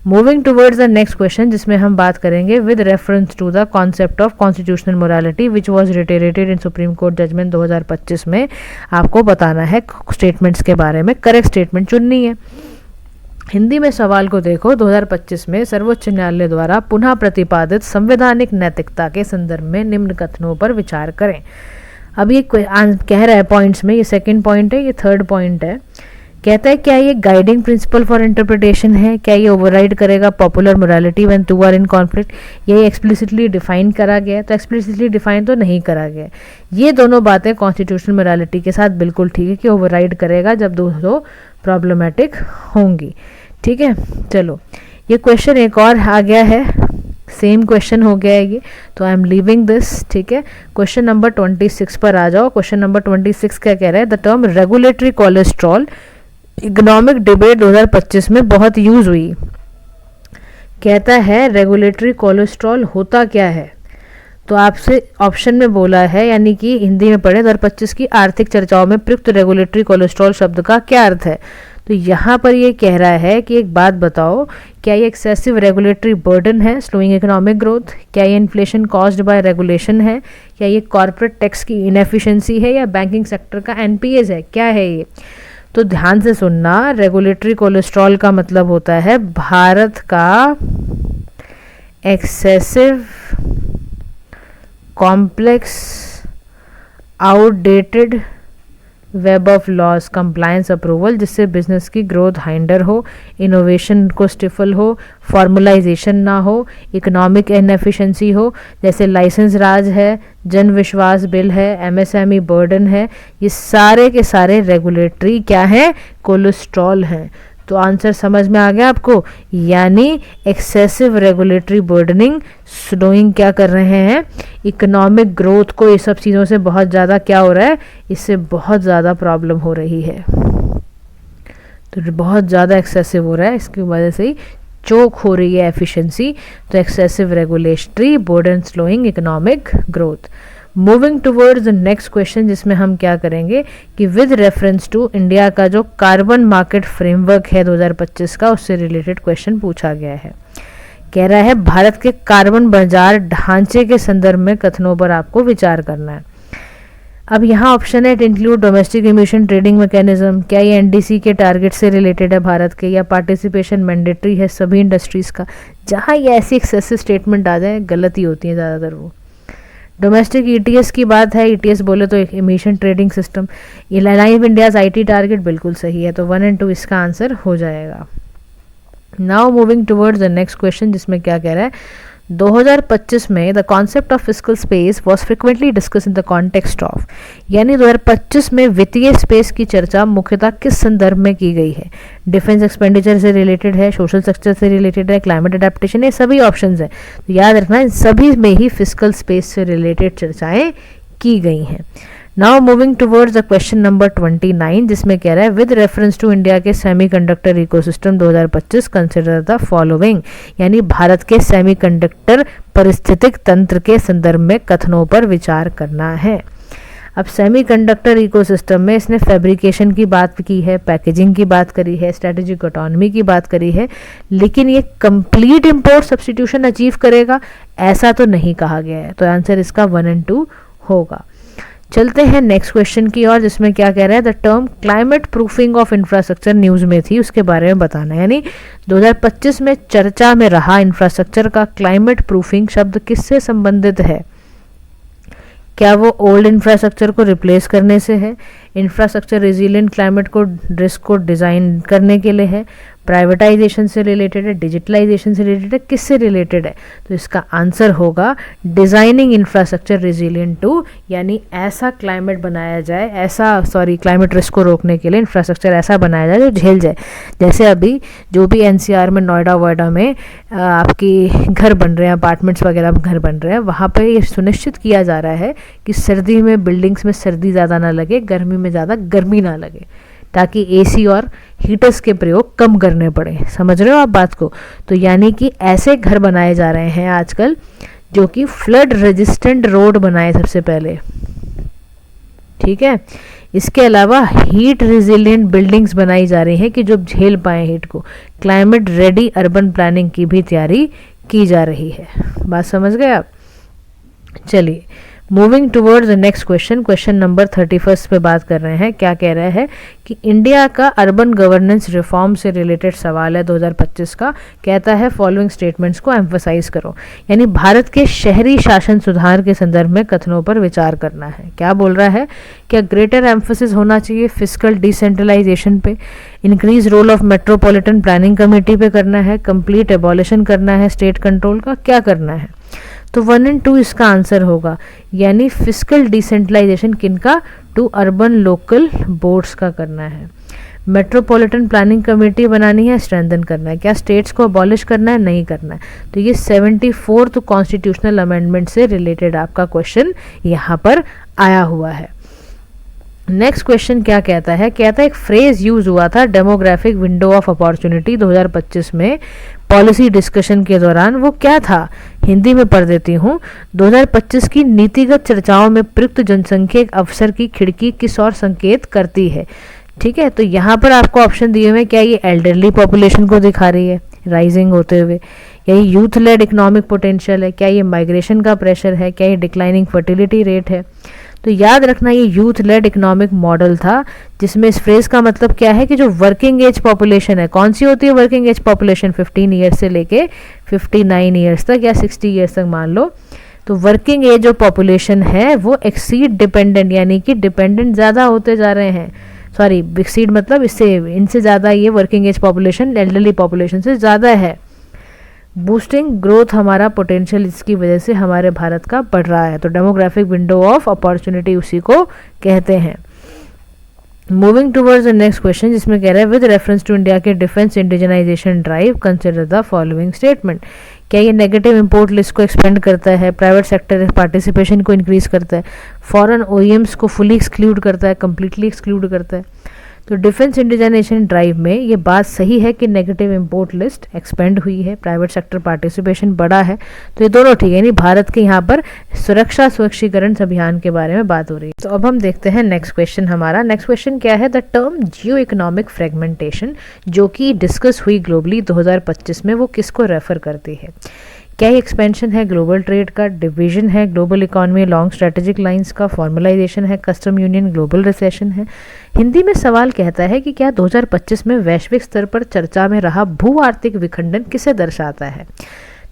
Moving towards the next question, जिसमें हम बात करेंगे with reference to the concept of constitutional morality which was reiterated in supreme court judgement 2025 में आपको बताना है स्टेटमेंट्स के बारे में, करेक्ट स्टेटमेंट चुननी है। हिंदी में सवाल को देखो। 2025 में सर्वोच्च न्यायालय द्वारा पुनः प्रतिपादित संवैधानिक नैतिकता के संदर्भ में निम्न कथनों पर विचार करें। अब ये कह रहा है पॉइंट्स में, ये सेकंड पॉइंट है, ये थर्ड पॉइंट है। कहता है क्या ये गाइडिंग प्रिंसिपल फॉर इंटरप्रिटेशन है, क्या ये ओवरराइड करेगा popular morality when two are in conflict, ये एक्सप्लिसिटली डिफाइन करा गया है? तो एक्सप्लिसिटली डिफाइन तो नहीं करा गया। ये दोनों बातें कॉन्स्टिट्यूशनल मोरालिटी के साथ बिल्कुल ठीक है कि ओवरराइड करेगा जब दो प्रॉब्लमेटिक होंगी। ठीक है, चलो ये क्वेश्चन एक और आ गया है, सेम क्वेश्चन हो गया है ये, तो आई एम लीविंग दिस। ठीक है, क्वेश्चन नंबर 26 पर आ जाओ। क्वेश्चन नंबर 26 क्या कह रहा है? The term regulatory cholesterol economic debate 2025 में बहुत यूज हुई। कहता है रेगुलेटरी कोलेस्ट्रॉल होता क्या है? तो आपसे ऑप्शन में बोला है, यानी कि हिंदी में पढ़े, 2025 की आर्थिक चर्चाओं में प्रयुक्त रेगुलेटरी कोलेस्ट्रॉल शब्द का क्या अर्थ है? तो यहाँ पर ये कह रहा है कि एक बात बताओ, क्या ये एक्सेसिव रेगुलेटरी बर्डन है, स्लोइंग इकोनॉमिक ग्रोथ, क्या ये इन्फ्लेशन कॉज्ड बाय रेगुलेशन है, क्या ये कॉर्पोरेट टैक्स की इनएफिशिएंसी है, या बैंकिंग सेक्टर का एनपीएस है, क्या है ये? तो ध्यान से सुनना, रेगुलेटरी कोलेस्ट्रॉल का मतलब होता है भारत का excessive complex outdated web of loss compliance approval, जिससे बिजनेस की ग्रोथ हाइंडर हो, इनोवेशन को स्टिफल हो, फॉर्मलाइजेशन ना हो, इकोनॉमिक इनएफिशिएंसी हो, जैसे लाइसेंस राज है, जन विश्वास बिल है, एमएसएमई बर्डन है, ये सारे के सारे रेगुलेटरी क्या है, कोलेस्ट्रॉल हैं। तो आंसर समझ में आ गया आपको, यानी एक्सेसिव रेगुलेटरी बर्डनिंग, स्लोइंग क्या कर रहे हैं, इकोनॉमिक ग्रोथ को, ये सब चीज़ों से बहुत ज़्यादा क्या हो रहा है, इससे बहुत ज़्यादा प्रॉब्लम हो रही है। तो बहुत ज़्यादा एक्सेसिव हो रहा है, इसकी वजह से ही चोक हो रही है एफिशिएंसी। तो excessive regulatory burden slowing economic growth. Moving towards the next question, जिसमें हम क्या करेंगे कि विद रेफरेंस टू इंडिया का जो कार्बन मार्केट फ्रेमवर्क है 2025 का, उससे रिलेटेड क्वेश्चन पूछा गया है। कह रहा है भारत के कार्बन बाजार ढांचे के संदर्भ में कथनों पर आपको विचार करना है। अब यहाँ ऑप्शन है, it include domestic emission trading mechanism, क्या ये एनडीसी के टारगेट से रिलेटेड है भारत के, या पार्टिसिपेशन मैंडेटरी है सभी इंडस्ट्रीज़ का। जहाँ ये ऐसी एक्सेसिव स्टेटमेंट आ जाए गलती होती है ज़्यादातर। वो डोमेस्टिक ईटीएस की बात है, ईटीएस बोले तो एक emission trading system, live India's IT target बिल्कुल सही है, तो 1 और 2 इसका आंसर हो जाएगा। Now moving towards the next question, जिसमें क्या कह रहा है, 2025 में the concept of fiscal space was frequently discuss in the context of, यानी 2025 में वित्तीय स्पेस की चर्चा मुख्यतः किस संदर्भ में की गई है। डिफेंस एक्सपेंडिचर से रिलेटेड है, सोशल सेक्टर से रिलेटेड है, क्लाइमेट अडेप्टेशन, ये सभी ऑप्शंस हैं। तो याद रखना इन सभी में ही फिस्कल स्पेस से रिलेटेड चर्चाएं की गई हैं। Now moving towards the question number 29, जिसमें कह रहा है विद रेफरेंस टू इंडिया के semiconductor ecosystem 2025 consider the following, यानी भारत के सेमीकंडक्टर पारिस्थितिक तंत्र के संदर्भ में कथनों पर विचार करना है। अब सेमीकंडक्टर इकोसिस्टम में इसने फैब्रिकेशन की बात की है, पैकेजिंग की बात करी है, स्ट्रेटेजिक ऑटोनॉमी की बात करी है, लेकिन ये कंप्लीट इंपोर्ट सब्स्टिट्यूशन अचीव करेगा ऐसा तो नहीं कहा गया है। तो आंसर इसका 1 और 2 होगा। चलते हैं नेक्स्ट क्वेश्चन की ओर, जिसमें क्या कह रहा है, the term climate proofing of infrastructure news में थी, उसके बारे में बताना है। यानी 2025 में चर्चा में रहा इंफ्रास्ट्रक्चर का क्लाइमेट प्रूफिंग शब्द किससे संबंधित है। क्या वो ओल्ड इंफ्रास्ट्रक्चर को रिप्लेस करने से है, इंफ्रास्ट्रक्चर रेजिलिएंट क्लाइमेट को रिस्क को डिज़ाइन करने के लिए है, प्राइवेटाइजेशन से रिलेटेड है, डिजिटलाइजेशन से रिलेटेड है, किससे रिलेटेड है। तो इसका आंसर होगा डिज़ाइनिंग इंफ्रास्ट्रक्चर रेजिलिएंट टू, यानी ऐसा क्लाइमेट बनाया जाए, क्लाइमेट रिस्क को रोकने के लिए इंफ्रास्ट्रक्चर ऐसा बनाया जाए जो झेल जाए। जैसे अभी जो भी एनसीआर में नोएडा वोएडा में आपकी घर बन रहे हैं, अपार्टमेंट्स वगैरह घर बन रहे हैं, वहाँ पर ये सुनिश्चित किया जा रहा है कि सर्दी में बिल्डिंग्स में सर्दी ज़्यादा ना लगे, गर्मी में ज़्यादा गर्मी ना लगे, ताकि एसी और हीटर्स के प्रयोग कम करने पड़े। समझ रहे हो आप बात को। तो यानी कि ऐसे घर बनाए जा रहे हैं आजकल जो कि फ्लड रेजिस्टेंट रोड बनाए सबसे पहले, ठीक है। इसके अलावा हीट रेजिलिएंट बिल्डिंग्स बनाई जा रही हैं कि जो झेल पाए हीट को। क्लाइमेट रेडी अर्बन प्लानिंग की भी तैयारी की जा रही है। बात समझ गए आप। चलिए moving towards the next question, question number 31 पे बात कर रहे हैं। क्या कह रहा है कि इंडिया का अर्बन गवर्नेंस रिफॉर्म से रिलेटेड सवाल है 2025 का। कहता है फॉलोइंग स्टेटमेंट्स को एम्फसाइज करो, यानी भारत के शहरी शासन सुधार के संदर्भ में कथनों पर विचार करना है। क्या बोल रहा है, क्या ग्रेटर एम्फोसिस होना चाहिए फिस्कल डिसेंट्रलाइजेशन पे, increase role of metropolitan planning committee पे करना है, कंप्लीट एबॉलिशन करना है स्टेट कंट्रोल का, क्या करना है। तो 1 और 2 इसका आंसर होगा, यानी फिस्कल डिसेंट्रलाइजेशन किनका, टू अर्बन लोकल बोर्ड्स का करना है। मेट्रोपॉलिटन प्लानिंग कमेटी बनानी है, स्ट्रेंथन करना है। क्या स्टेट्स को अबॉलिश करना है, नहीं करना है। तो ये 74th कॉन्स्टिट्यूशनल अमेंडमेंट से रिलेटेड आपका क्वेश्चन यहाँ पर आया हुआ है। नेक्स्ट क्वेश्चन क्या कहता है, कहता है एक फ्रेज यूज हुआ था डेमोग्राफिक विंडो ऑफ अपॉर्चुनिटी 2025 में पॉलिसी डिस्कशन के दौरान, वो क्या था, हिंदी में पढ़ देती हूँ। 2025 की नीतिगत चर्चाओं में प्रयुक्त जनसंख्या अवसर की खिड़की किस ओर संकेत करती है। ठीक है, तो यहाँ पर आपको ऑप्शन दिए हुए, क्या ये एल्डरली पॉपुलेशन को दिखा रही है राइजिंग होते हुए, या ये यूथ लेड इकोनॉमिक पोटेंशियल है, क्या ये माइग्रेशन का प्रेशर है, क्या ये डिक्लाइनिंग फर्टिलिटी रेट है। तो याद रखना ये यूथ लेड इकोनॉमिक मॉडल था, जिसमें इस फ्रेज का मतलब क्या है कि जो वर्किंग एज पॉपुलेशन है, कौन सी होती है वर्किंग एज पॉपुलेशन, 15 ईयर्स से लेके 59 ईयर्स तक या 60 ईयर्स तक मान लो। तो वर्किंग एज जो पॉपुलेशन है वो एक्सीड डिपेंडेंट, यानी कि डिपेंडेंट ज़्यादा होते जा रहे हैं। सॉरी, एक्सीड मतलब इससे इनसे ज़्यादा ये working age population elderly population से ज़्यादा है। बूस्टिंग ग्रोथ हमारा पोटेंशियल इसकी वजह से हमारे भारत का बढ़ रहा है। तो डेमोग्राफिक विंडो ऑफ अपॉर्चुनिटी उसी को कहते हैं। Moving towards the next question, जिसमें कह रहा है विद रेफरेंस टू इंडिया के defence indigenisation drive consider the following statement. क्या ये नेगेटिव इंपोर्ट लिस्ट को एक्सपेंड करता है, प्राइवेट सेक्टर पार्टिसिपेशन को इंक्रीज करता है, फॉरेन ओईएम्स को फुली एक्सक्लूड करता है, कंप्लीटली एक्सक्लूड करता है। तो डिफेंस इंडिजनाइजेशन ड्राइव में ये बात सही है कि नेगेटिव इंपोर्ट लिस्ट एक्सपेंड हुई है, प्राइवेट सेक्टर पार्टिसिपेशन बढ़ा है, तो ये दोनों ठीक है, यानी भारत के यहाँ पर सुरक्षा स्वच्छीकरण अभियान के बारे में बात हो रही है। तो अब हम देखते हैं नेक्स्ट क्वेश्चन हमारा। नेक्स्ट क्वेश्चन क्या है, the term Jio economic fragmentation जो कि डिस्कस हुई ग्लोबली 2025 में, वो किसको रेफर करती है? क्या ये एक्सपेंशन है ग्लोबल ट्रेड का, डिवीजन है global economy long strategic lines का, फॉर्मलाइजेशन है कस्टम यूनियन, ग्लोबल रिसेशन है? हिंदी में सवाल कहता है कि क्या 2025 में वैश्विक स्तर पर चर्चा में रहा भू आर्थिक विखंडन किसे दर्शाता है?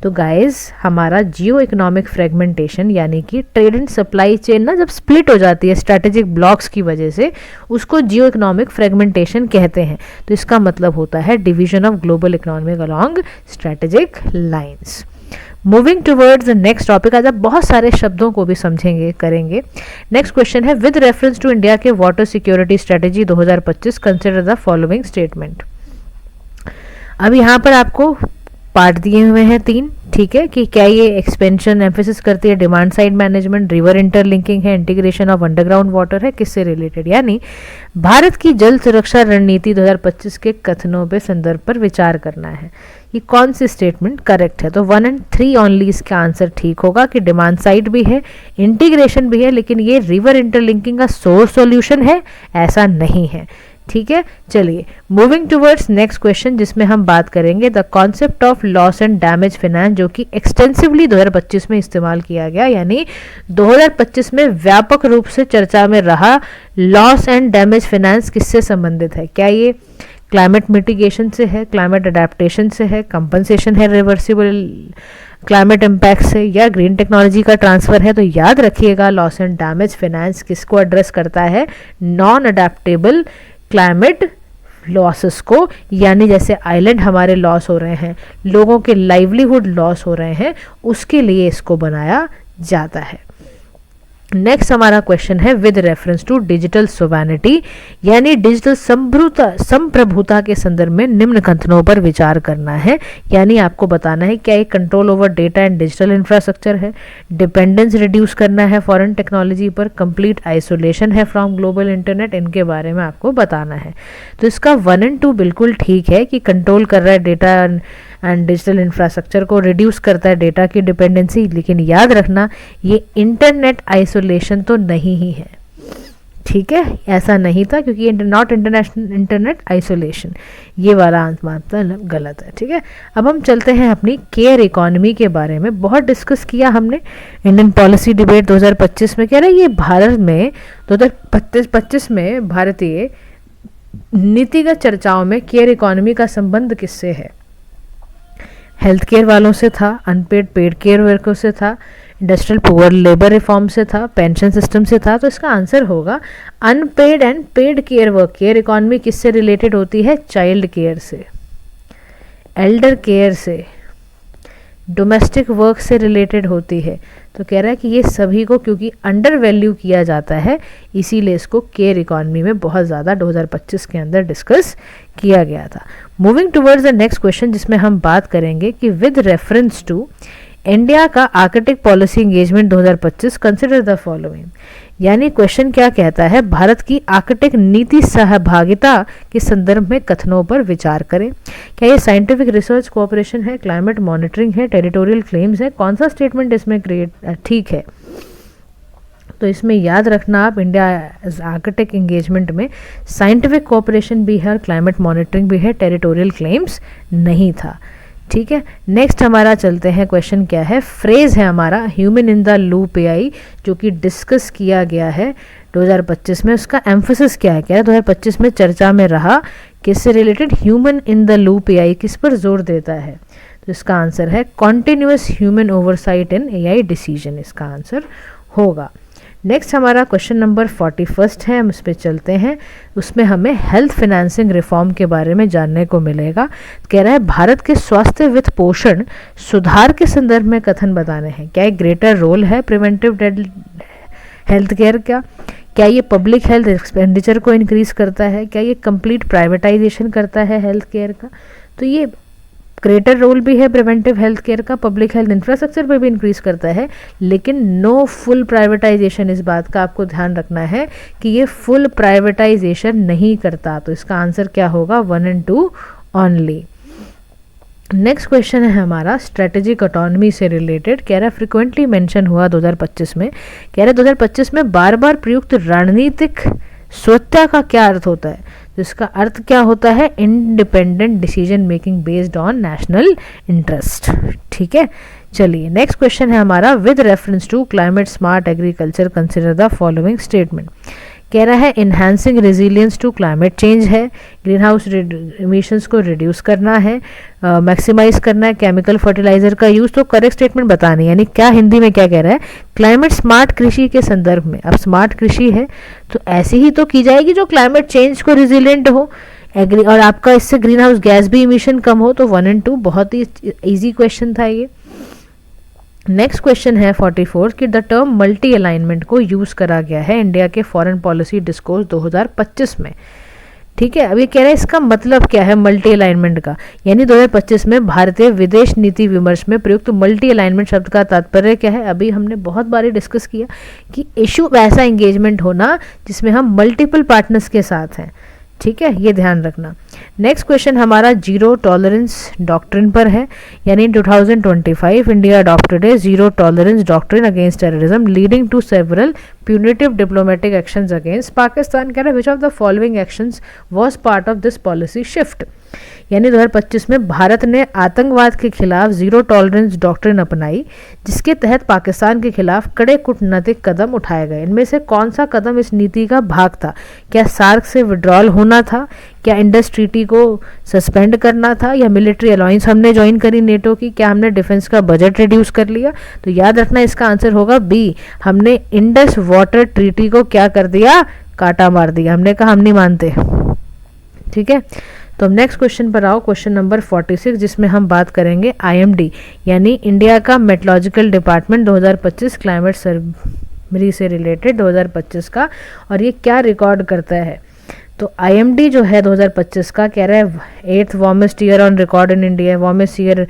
तो गाइज हमारा जियो इकोनॉमिक फ्रेगमेंटेशन यानी कि ट्रेड एंड सप्लाई चेन ना जब स्प्लिट हो जाती है स्ट्रैटेजिक ब्लॉक्स की वजह से, उसको जियो इकोनॉमिक फ्रेगमेंटेशन कहते हैं। तो इसका मतलब होता है division of global economic along strategic lines. Moving towards the next topic, आज आप बहुत सारे शब्दों को भी समझेंगे करेंगे। नेक्स्ट क्वेश्चन है, विद रेफरेंस टू इंडिया के water security strategy 2025 consider the following statement. अब यहाँ पर आपको पार्ट दिए हुए हैं 3, ठीक है, कि क्या ये एक्सपेंशन एम्फेसिस करती है demand side management, river interlinking है, इंटीग्रेशन ऑफ अंडरग्राउंड वाटर है, किससे रिलेटेड? यानी भारत की जल सुरक्षा रणनीति 2025 के कथनों पे संदर्भ पर विचार करना है। ये कौन सी स्टेटमेंट करेक्ट है? तो 1 और 3 ओनली इसका आंसर ठीक होगा कि डिमांड साइड भी है, इंटीग्रेशन भी है, लेकिन ये रिवर इंटरलिंकिंग का सोर्स सॉल्यूशन है ऐसा नहीं है। ठीक है, चलिए मूविंग टूवर्ड्स नेक्स्ट क्वेश्चन जिसमें हम बात करेंगे the concept of loss and damage finance जो कि एक्सटेंसिवली 2025 में इस्तेमाल किया गया, यानी 2025 में व्यापक रूप से चर्चा में रहा लॉस एंड डैमेज फाइनेंस किससे संबंधित है? क्या ये क्लाइमेट मिटिगेशन से है, क्लाइमेट अडेप्टेशन से है, कंपनसेशन है रिवर्सिबल क्लाइमेट इम्पैक्ट से, या ग्रीन टेक्नोलॉजी का ट्रांसफर है? तो याद रखिएगा लॉस एंड डैमेज फाइनेंस किसको एड्रेस करता है? नॉन अडेप्टेबल क्लाइमेट लॉसेस को, यानी जैसे आइलैंड हमारे लॉस हो रहे हैं, लोगों के लाइवलीहुड लॉस हो रहे हैं, उसके लिए इसको बनाया जाता है। नेक्स्ट हमारा क्वेश्चन है with reference to digital sovereignty यानी डिजिटल संप्रभुता के संदर्भ में निम्न कथनों पर विचार करना है, यानी आपको बताना है क्या एक control over data and digital infrastructure है, डिपेंडेंस रिड्यूस करना है फॉरेन टेक्नोलॉजी पर, कंप्लीट आइसोलेशन है फ्रॉम ग्लोबल इंटरनेट, इनके बारे में आपको बताना है। तो इसका 1 और 2 बिल्कुल ठीक है कि कंट्रोल कर रहा है डेटा एंड डिजिटल इंफ्रास्ट्रक्चर को, रिड्यूस करता है डेटा की डिपेंडेंसी, लेकिन याद रखना ये इंटरनेट आइसोलेशन तो नहीं ही है। ठीक है, ऐसा नहीं था क्योंकि ये नॉट इंटरनेशनल इंटरनेट आइसोलेशन, ये वाला मतलब गलत है। ठीक है, अब हम चलते हैं अपनी केयर इकोनॉमी के बारे में। बहुत डिस्कस किया हमने इंडियन पॉलिसी डिबेट 2025 में, कह रहे ये भारत में 2025 में भारतीय नीतिगत चर्चाओं में केयर इकोनॉमी का संबंध किससे है? हेल्थ केयर वालों से था, अनपेड पेड केयर वर्कर से था, इंडस्ट्रियल पुअर लेबर रिफॉर्म से था, पेंशन सिस्टम से था। तो इसका आंसर होगा unpaid and paid care work. Care economy किससे रिलेटेड होती है? चाइल्ड केयर से, एल्डर केयर से, डोमेस्टिक वर्क से रिलेटेड होती है। तो कह रहा है कि ये सभी को क्योंकि अंडर वैल्यू किया जाता है इसीलिए इसको केयर इकोनॉमी में बहुत ज़्यादा 2025 के अंदर डिस्कस किया गया था। Moving towards the next question जिसमें हम बात करेंगे कि विद रेफरेंस टू इंडिया का Arctic policy engagement 2025 consider the following, यानी क्वेश्चन क्या कहता है भारत की आर्कटिक नीति सहभागिता के संदर्भ में कथनों पर विचार करें। क्या ये साइंटिफिक रिसर्च कोऑपरेशन है, क्लाइमेट मॉनिटरिंग है, टेरिटोरियल क्लेम्स है? कौन सा स्टेटमेंट इसमें ठीक है? तो इसमें याद रखना आप इंडिया आर्कटिक एंगेजमेंट में साइंटिफिक कोऑपरेशन भी है, क्लाइमेट मॉनिटरिंग भी है, टेरिटोरियल क्लेम्स नहीं था। ठीक है, नेक्स्ट हमारा चलते हैं क्वेश्चन क्या है, फ्रेज है हमारा human in the loop AI जो कि डिस्कस किया गया है 2025 में। उसका एम्फोसिस क्या है? क्या है 2025 में चर्चा में रहा, किससे related? Human in the loop AI किस पर जोर देता है? तो इसका आंसर है कॉन्टिन्यूअस ह्यूमन ओवरसाइट इन एआई डिसीजन, इसका आंसर होगा। नेक्स्ट हमारा क्वेश्चन नंबर 41 है, हम इस पर चलते हैं। उसमें हमें हेल्थ फाइनेंसिंग रिफॉर्म के बारे में जानने को मिलेगा। कह रहा है भारत के स्वास्थ्य वित्त पोषण सुधार के संदर्भ में कथन बताने हैं। क्या एक ग्रेटर रोल है प्रिवेंटिव हेल्थ केयर का? क्या ये पब्लिक हेल्थ एक्सपेंडिचर को इंक्रीज करता है? क्या ये कंप्लीट प्राइवेटाइजेशन करता है हेल्थ केयर का? तो ये ग्रेटर रोल भी है प्रिवेंटिव हेल्थ केयर का, पब्लिक हेल्थ इंफ्रास्ट्रक्चर पे भी इंक्रीज करता है, लेकिन नो फुल प्राइवेटाइजेशन, इस बात का आपको ध्यान रखना है कि ये फुल प्राइवेटाइजेशन नहीं करता। तो इसका आंसर क्या होगा, 1 and 2 ओनली। नेक्स्ट क्वेश्चन है हमारा स्ट्रेटेजिक ऑटोनॉमी से रिलेटेड, कह रहा है फ्रिक्वेंटली मेंशन हुआ 2025 में, कह रहा है 2025 में बार बार प्रयुक्त रणनीतिक स्वतंत्रता का क्या अर्थ होता है। तो इसका अर्थ क्या होता है, independent decision making based on national interest. ठीक है, चलिए नेक्स्ट क्वेश्चन है हमारा, with reference to climate smart agriculture consider the following statement. कह रहा है enhancing resilience to climate change है, ग्रीन हाउस इमिशंस को रिड्यूस करना है, मैक्सिमाइज करना है केमिकल फर्टिलाइजर का यूज़। तो करेक्ट स्टेटमेंट बतानी, यानी क्या हिंदी में क्या कह रहा है, क्लाइमेट स्मार्ट कृषि के संदर्भ में, अब स्मार्ट कृषि है तो ऐसी ही तो की जाएगी जो क्लाइमेट चेंज को रिजिलियंट हो, एग्री, और आपका इससे ग्रीन हाउस गैस भी इमिशन कम हो। तो 1 and 2 बहुत ही ईजी क्वेश्चन था ये। नेक्स्ट क्वेश्चन है 44 कि द टर्म मल्टी अलाइनमेंट को यूज करा गया है इंडिया के फॉरेन पॉलिसी डिस्कोर्स 2025 में। ठीक है, अब ये कह रहे हैं इसका मतलब क्या है मल्टी अलाइनमेंट का, यानी 2025 में भारतीय विदेश नीति विमर्श में प्रयुक्त मल्टी अलाइनमेंट शब्द का तात्पर्य क्या है। अभी हमने बहुत बारी डिस्कस किया कि इशू वैसा एंगेजमेंट होना जिसमें हम मल्टीपल पार्टनर्स के साथ हैं। ठीक है, ये ध्यान रखना। नेक्स्ट क्वेश्चन हमारा जीरो टॉलरेंस डॉक्ट्रिन पर है, यानी 2025 इंडिया अडॉप्टेड है zero tolerance doctrine against terrorism leading to several punitive diplomatic actions against Pakistan. कह रहा है which of the following actions was part of this policy shift, यानी 2025 में भारत ने आतंकवाद के खिलाफ जीरो टॉलरेंस डॉक्ट्रिन अपनाई जिसके तहत पाकिस्तान के खिलाफ कड़े कूटनीतिक कदम उठाए गए। इनमें से कौन सा कदम इस नीति का भाग था, क्या सार्क से विड्रॉल होना था, क्या इंडस ट्रीटी को सस्पेंड करना था, या मिलिट्री अलायंस हमने ज्वाइन करी नेटो की, क्या हमने डिफेंस का बजट रिड्यूस कर लिया। तो याद रखना इसका आंसर होगा बी, हमने इंडस वाटर ट्रीटी को क्या कर दिया, काटा मार दिया। हमने कहा हम नहीं मानते। ठीक है, तो अब नेक्स्ट क्वेश्चन पर आओ, क्वेश्चन नंबर 46 जिसमें हम बात करेंगे IMD यानी इंडिया का मेट्रोलॉजिकल डिपार्टमेंट 2025 क्लाइमेट सर्वे से रिलेटेड 2025 का, और ये क्या रिकॉर्ड करता है। तो IMD जो है 2025 का कह रहा है 8th warmest year on record in India, warmest year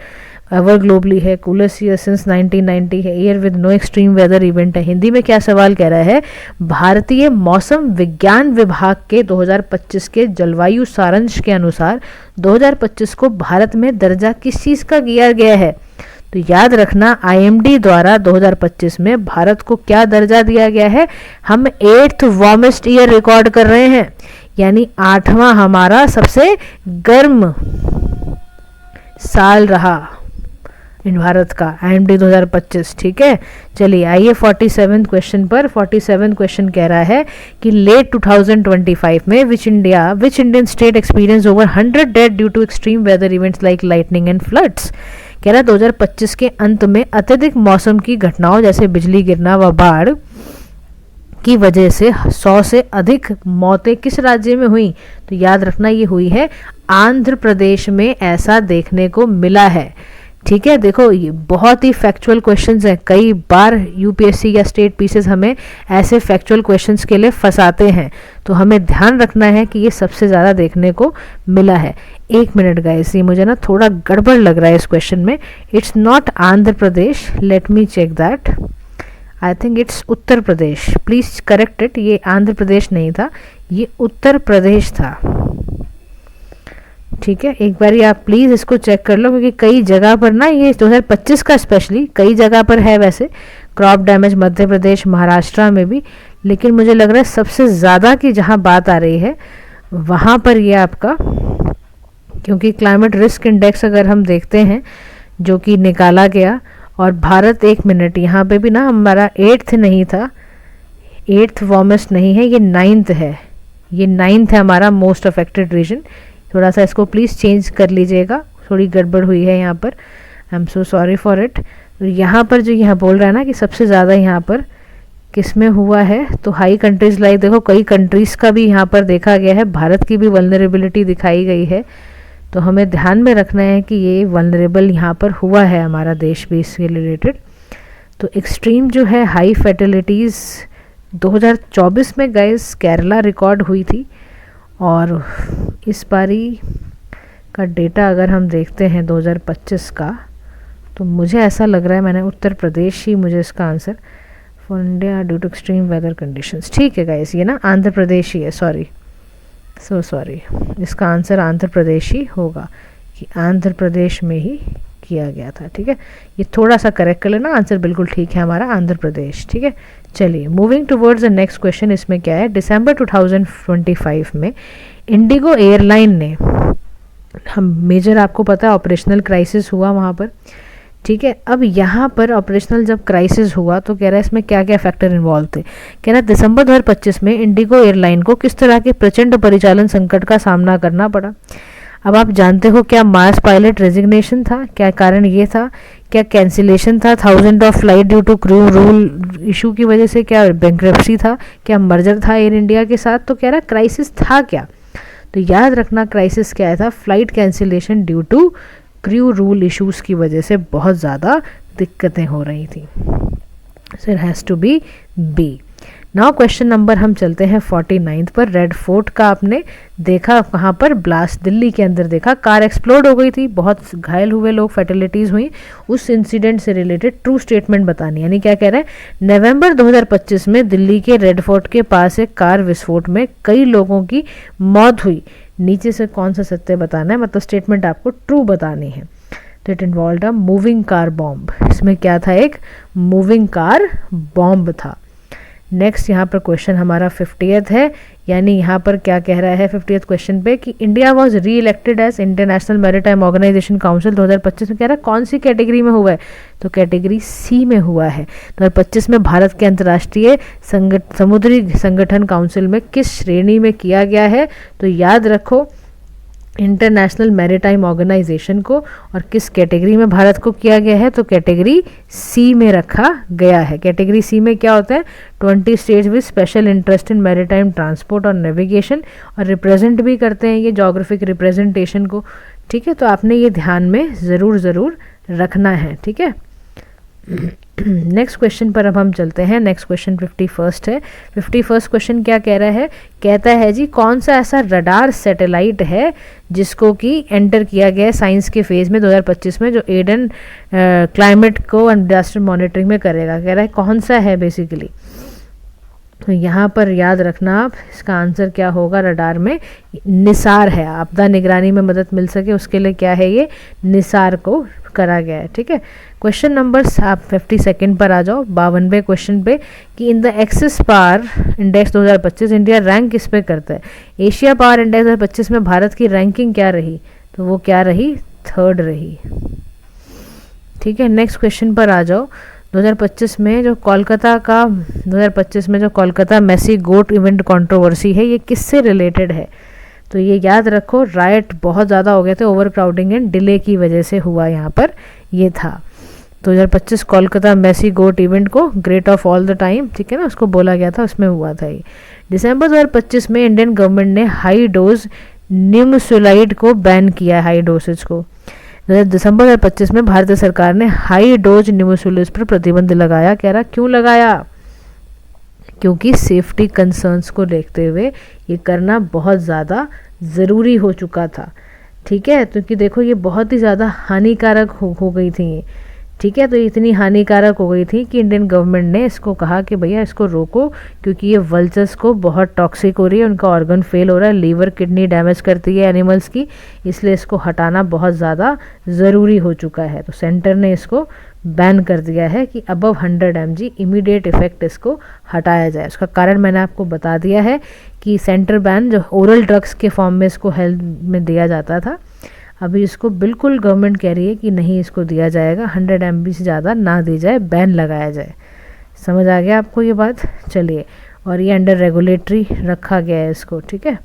ever globally है, कूलेस्ट ईयर सिंस 1990 है, year with no extreme weather event है। हिंदी में क्या सवाल कह रहा है, भारतीय मौसम विज्ञान विभाग के 2025 के जलवायु सारांश के अनुसार 2025 को भारत में दर्जा किस चीज़ का दिया गया है। तो याद रखना IMD द्वारा 2025 में भारत को क्या दर्जा दिया गया है, हम 8th वार्मेस्ट ईयर रिकॉर्ड कर रहे हैं, यानी 8वां हमारा सबसे गर्म साल रहा इन भारत का IMD 2025। ठीक है, चलिए आइए 47 क्वेश्चन पर। 47 क्वेश्चन कह रहा है कि लेट 2025 में which Indian state experience over 100 death due to extreme weather events like lightning and floods. कह रहा है 2025 के अंत में अत्यधिक मौसम की घटनाओं जैसे बिजली गिरना व बाढ़ की वजह से 100 से अधिक मौतें किस राज्य में हुई। तो याद रखना ये हुई है आंध्र प्रदेश में, ऐसा देखने को मिला है। ठीक है, देखो ये बहुत ही फैक्चुअल क्वेश्चंस हैं, कई बार UPSC या स्टेट पीसेस हमें ऐसे फैक्चुअल क्वेश्चंस के लिए फंसाते हैं, तो हमें ध्यान रखना है कि ये सबसे ज़्यादा देखने को मिला है। एक मिनट गाइस, ये मुझे ना थोड़ा गड़बड़ लग रहा है इस क्वेश्चन में। It's not Andhra Pradesh, let me check that, I think it's Uttar Pradesh, please correct it. ये आंध्र प्रदेश नहीं था, ये उत्तर प्रदेश था। ठीक है, एक बार आप प्लीज़ इसको चेक कर लो, क्योंकि कई जगह पर ना ये 2025 का स्पेशली कई जगह पर है वैसे क्रॉप डैमेज, मध्य प्रदेश, महाराष्ट्र में भी, लेकिन मुझे लग रहा है सबसे ज़्यादा की जहाँ बात आ रही है वहाँ पर ये आपका, क्योंकि क्लाइमेट रिस्क इंडेक्स अगर हम देखते हैं जो कि निकाला गया, और भारत, एक मिनट यहाँ पे भी ना हमारा 8th नहीं था, 8th वार्मेस्ट नहीं है, ये 9th है, ये 9th है हमारा मोस्ट अफेक्टेड रीजन। थोड़ा सा इसको प्लीज़ चेंज कर लीजिएगा, थोड़ी गड़बड़ हुई है यहाँ पर, I am so sorry for it. तो यहाँ पर जो यहाँ बोल रहा है ना कि सबसे ज़्यादा यहाँ पर किस में हुआ है, तो हाई कंट्रीज़ लाइक, देखो कई कंट्रीज़ का भी यहाँ पर देखा गया है, भारत की भी वल्नरेबिलिटी दिखाई गई है। तो हमें ध्यान में रखना है कि ये वल्नरेबल यहाँ पर हुआ है हमारा देश भी इससे रिलेटेड। तो एक्सट्रीम जो है हाई फर्टिलिटीज़ 2024 में गाइस केरला रिकॉर्ड हुई थी, और इस बारी का डेटा अगर हम देखते हैं 2025 का, तो मुझे ऐसा लग रहा है मैंने उत्तर प्रदेश ही मुझे इसका answer, for India due to extreme weather conditions. ठीक है गाइस, ये ना आंध्र प्रदेश ही है, सॉरी इसका आंसर आंध्र प्रदेश ही होगा, कि आंध्र प्रदेश में ही किया गया था। ठीक है, ये थोड़ा सा करेक्ट कर लेना, आंसर बिल्कुल ठीक है हमारा आंध्र प्रदेश। ठीक है, चलिए moving towards the next question. इसमें क्या है, दिसंबर 2025 में इंडिगो एयरलाइन ने, हम मेजर आपको पता है ऑपरेशनल क्राइसिस हुआ वहाँ पर। ठीक है, अब यहाँ पर ऑपरेशनल जब क्राइसिस हुआ तो कह रहा है इसमें क्या क्या फैक्टर इन्वॉल्व थे। कह रहा है दिसंबर 2025 में इंडिगो एयरलाइन को किस तरह के प्रचंड परिचालन संकट का सामना करना पड़ा। अब आप जानते हो क्या मार्स पायलट रेजिग्नेशन था, क्या कारण ये था, क्या कैंसिलेशन था 1000 of flight due to crew rule issue की वजह से, क्या बैंक्रप्सी था, क्या मर्जर था एयर इंडिया के साथ। तो कह रहा क्राइसिस था क्या, तो याद रखना क्राइसिस क्या था, flight cancellation due to crew rule issues की वजह से बहुत ज़्यादा दिक्कतें हो रही थी। So it has to be B. Now question number हम चलते हैं 49 पर। रेड फोर्ट का आपने देखा कहाँ पर, ब्लास्ट दिल्ली के अंदर देखा, कार एक्सप्लोड हो गई थी, बहुत घायल हुए लोग, फैटिलिटीज़ हुई। उस इंसिडेंट से रिलेटेड ट्रू स्टेटमेंट बतानी, यानी क्या कह रहे हैं, नवंबर 2025 में दिल्ली के रेड फोर्ट के पास एक कार विस्फोट में कई लोगों की मौत हुई। नीचे से कौन सा सत्य बताना है, मतलब स्टेटमेंट आपको ट्रू बतानी है। तो it involved a moving car bomb. इसमें क्या था, एक मूविंग कार बॉम्ब था। नेक्स्ट यहाँ पर क्वेश्चन हमारा 50th है, यानी यहाँ पर क्या कह रहा है 50th क्वेश्चन पे कि India was re elected as international maritime organization council 2025 में। कह रहा है कौन सी कैटेगरी में हुआ है, तो कैटेगरी सी में हुआ है। 2025 में भारत के अंतर्राष्ट्रीय समुद्री संगठन काउंसिल में किस श्रेणी में किया गया है, तो याद रखो इंटरनेशनल मैरीटाइम ऑर्गेनाइजेशन को, और किस कैटेगरी में भारत को किया गया है, तो कैटेगरी सी में रखा गया है। कैटेगरी सी में क्या होता है, 20 states with special interest in maritime transport और नेविगेशन, और रिप्रेजेंट भी करते हैं ये जोग्राफिक रिप्रेजेंटेशन को। ठीक है, तो आपने ये ध्यान में ज़रूर रखना है। ठीक है, नेक्स्ट क्वेश्चन पर अब हम चलते हैं। नेक्स्ट क्वेश्चन 51 है। 51 क्वेश्चन क्या कह रहा है, कहता है जी कौन सा ऐसा रडार सैटेलाइट है जिसको कि एंटर किया गया है साइंस के फेज़ में 2025 में, जो एड एंड क्लाइमेट को एंड डिजास्टर मॉनिटरिंग में करेगा। कह रहा है कौन सा है बेसिकली, तो यहाँ पर याद रखना आप, इसका आंसर क्या होगा, रडार में निसार है। आपदा निगरानी में मदद मिल सके उसके लिए क्या है, ये निसार को करा गया है। ठीक है, क्वेश्चन नंबर आप 52nd पर आ जाओ, 52वें क्वेश्चन पे, कि in the axis power index 2025 India rank किस पे करता है। एशिया पावर इंडेक्स 2025 में भारत की रैंकिंग क्या रही, तो वो क्या रही, 3rd रही। ठीक है, नेक्स्ट क्वेश्चन पर आ जाओ। 2025 में जो कोलकाता मेसी गोट इवेंट कंट्रोवर्सी है, ये किससे रिलेटेड है, तो ये याद रखो राइट बहुत ज़्यादा हो गए थे, ओवर क्राउडिंग एंड डिले की वजह से हुआ, यहाँ पर ये था। 2025 कोलकाता मेसी गोट इवेंट को great of all the time, ठीक है ना, उसको बोला गया था, उसमें हुआ था ये। दिसंबर 2025 में इंडियन गवर्नमेंट ने हाई डोज निम्सुलाइड को बैन किया, हाई डोसेज को। दिसंबर 2025 में भारत सरकार ने हाई डोज निम्सुलिस पर प्रतिबंध लगाया। कह रहा क्यों लगाया, क्योंकि सेफ्टी कंसर्न्स को देखते हुए ये करना बहुत ज़्यादा ज़रूरी हो चुका था। ठीक है, क्योंकि देखो ये बहुत ही ज़्यादा हानिकारक हो गई थी ये। ठीक है, तो इतनी हानिकारक हो गई थी कि इंडियन गवर्नमेंट ने इसको कहा कि भैया इसको रोको, क्योंकि ये वल्चर्स को बहुत टॉक्सिक हो रही है, उनका ऑर्गन फेल हो रहा है, लीवर किडनी डैमेज करती है एनिमल्स की, इसलिए इसको हटाना बहुत ज़्यादा ज़रूरी हो चुका है। तो सेंटर ने इसको बैन कर दिया है कि अबव 100 mg इमीडिएट इफेक्ट इसको हटाया जाए। उसका कारण मैंने आपको बता दिया है कि सेंटर बैन जो ओरल ड्रग्स के फॉर्म में इसको हेल्थ में दिया जाता था, अभी इसको बिल्कुल गवर्नमेंट कह रही है कि नहीं इसको दिया जाएगा, 100 mg से ज़्यादा ना दी जाए, बैन लगाया जाए। समझ आ गया आपको ये बात, चलिए, और ये अंडर रेगुलेटरी रखा गया है इसको। ठीक है,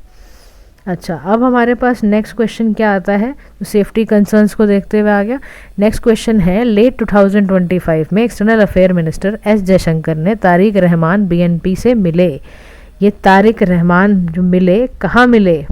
अच्छा, अब हमारे पास नेक्स्ट क्वेश्चन क्या आता है, तो सेफ्टी कंसर्न्स को देखते हुए आ गया। नेक्स्ट क्वेश्चन है, लेट 2025 में external affair minister S Jaishankar ने तारिक रहमान BNP से मिले। ये तारिक रहमान जो मिले, कहाँ मिले,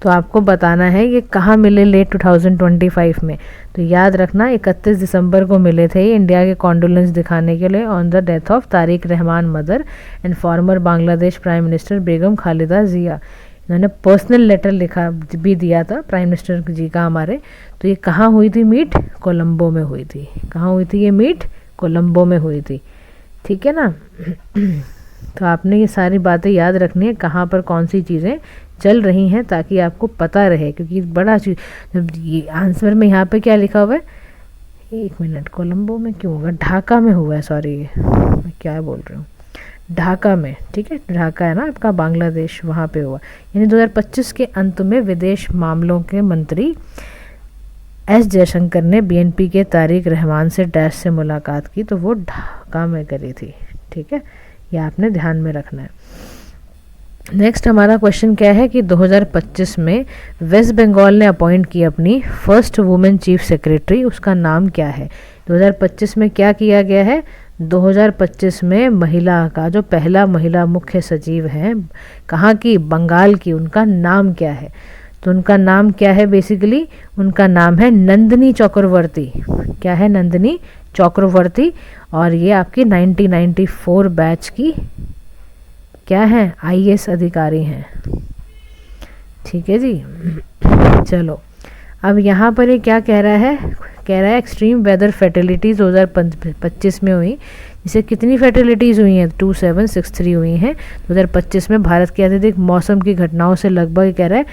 तो आपको बताना है ये कहाँ मिले लेट 2025 में। तो याद रखना 31 दिसंबर को मिले थे ये इंडिया के कॉन्डोलेंस दिखाने के लिए on the death of Tarique Rahman mother and former Bangladesh prime minister Begum Khaleda Zia. उन्होंने पर्सनल लेटर लिखा भी दिया था प्राइम मिनिस्टर जी का हमारे। तो ये कहाँ हुई थी मीट? कोलंबो में हुई थी। कहाँ हुई थी ये मीट? कोलंबो में हुई थी। ठीक है ना। तो आपने ये सारी बातें याद रखनी है, कहाँ पर कौन सी चीज़ें चल रही हैं, ताकि आपको पता रहे, क्योंकि बड़ा चीज ये आंसर में यहाँ पे क्या लिखा हुआ है, 1 मिनट, कोलंबो में क्यों होगा? ढाका में हुआ है, सॉरी ये मैं क्या बोल रही हूँ, ढाका में। ठीक है, ढाका है ना आपका बांग्लादेश, वहाँ पे हुआ। यानी 2025 के अंत में विदेश मामलों के मंत्री एस जयशंकर ने बीएनपी के तारिक रहमान से डैश से मुलाकात की, तो वो ढाका में करी थी। ठीक है, ये आपने ध्यान में रखना है। नेक्स्ट हमारा क्वेश्चन क्या है कि 2025 में वेस्ट बंगाल ने अपॉइंट की अपनी फर्स्ट वुमेन चीफ सेक्रेटरी, उसका नाम क्या है? 2025 में क्या किया गया है? 2025 में महिला का जो पहला महिला मुख्य सचिव है, कहाँ की? बंगाल की, उनका नाम क्या है? तो उनका नाम क्या है? बेसिकली उनका नाम है नंदिनी चक्रवर्ती। क्या है? नंदिनी चक्रवर्ती। और ये आपकी 1994 बैच की क्या है? आईएएस अधिकारी हैं। ठीक है जी। चलो, अब यहाँ पर ये क्या कह रहा है? कह रहा है एक्सट्रीम वेदर फर्टिलिटीज़ 2025 में हुई, जिसे कितनी फर्टिलिटीज़ हुई हैं? 2763 हुई हैं 2025 में। भारत की अत्यधिक मौसम की घटनाओं से लगभग कह रहा है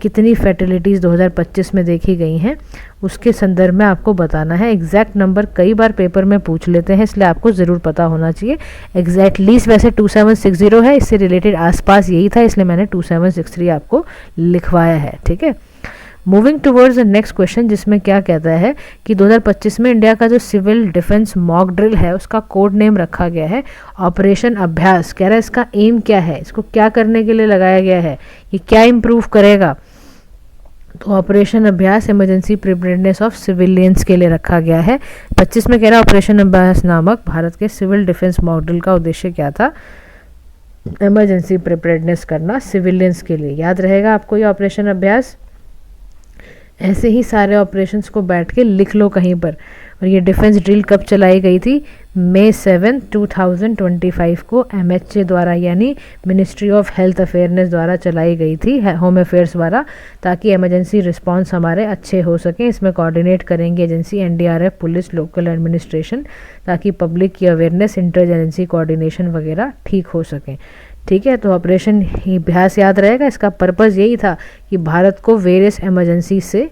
कितनी फर्टिलिटीज़ 2025 में देखी गई हैं, उसके संदर्भ में आपको बताना है। एग्जैक्ट नंबर कई बार पेपर में पूछ लेते हैं, इसलिए आपको ज़रूर पता होना चाहिए। एग्जैक्टलीस्ट वैसे 2760 है, इससे रिलेटेड आसपास यही था, इसलिए मैंने 2763 आपको लिखवाया है। ठीक है, moving towards the next question, जिसमें क्या कहता है कि 2025 में इंडिया का जो सिविल डिफेंस मॉक ड्रिल है, उसका कोड नेम रखा गया है ऑपरेशन अभ्यास। कह रहा है इसका एम क्या है, इसको क्या करने के लिए लगाया गया है, ये क्या इम्प्रूव करेगा? तो ऑपरेशन अभ्यास इमरजेंसी प्रिपेयर्डनेस ऑफ सिविलियंस के लिए रखा गया है। 25 में कह रहा है ऑपरेशन अभ्यास नामक भारत के सिविल डिफेंस मॉक ड्रिल का उद्देश्य क्या था? इमरजेंसी प्रिपेयर्डनेस करना सिविलियंस के लिए। याद रहेगा आपको ये ऑपरेशन अभ्यास। ऐसे ही सारे ऑपरेशंस को बैठ के लिख लो कहीं पर। और ये डिफेंस ड्रिल कब चलाई गई थी? मई 7, 2025 को MHA द्वारा, यानी मिनिस्ट्री ऑफ हेल्थ अफेयरनेस द्वारा चलाई गई थी, होम अफेयर्स द्वारा, ताकि इमरजेंसी रिस्पांस हमारे अच्छे हो सकें। इसमें कोऑर्डिनेट करेंगे agency NDRF, police, local administration, ताकि पब्लिक की अवेयरनेस, इंटर एजेंसी कोऑर्डिनेशन वगैरह ठीक हो सकें। ठीक है, तो ऑपरेशन अभ्यास याद रहेगा। इसका पर्पज़ यही था कि भारत को वेरियस इमरजेंसी से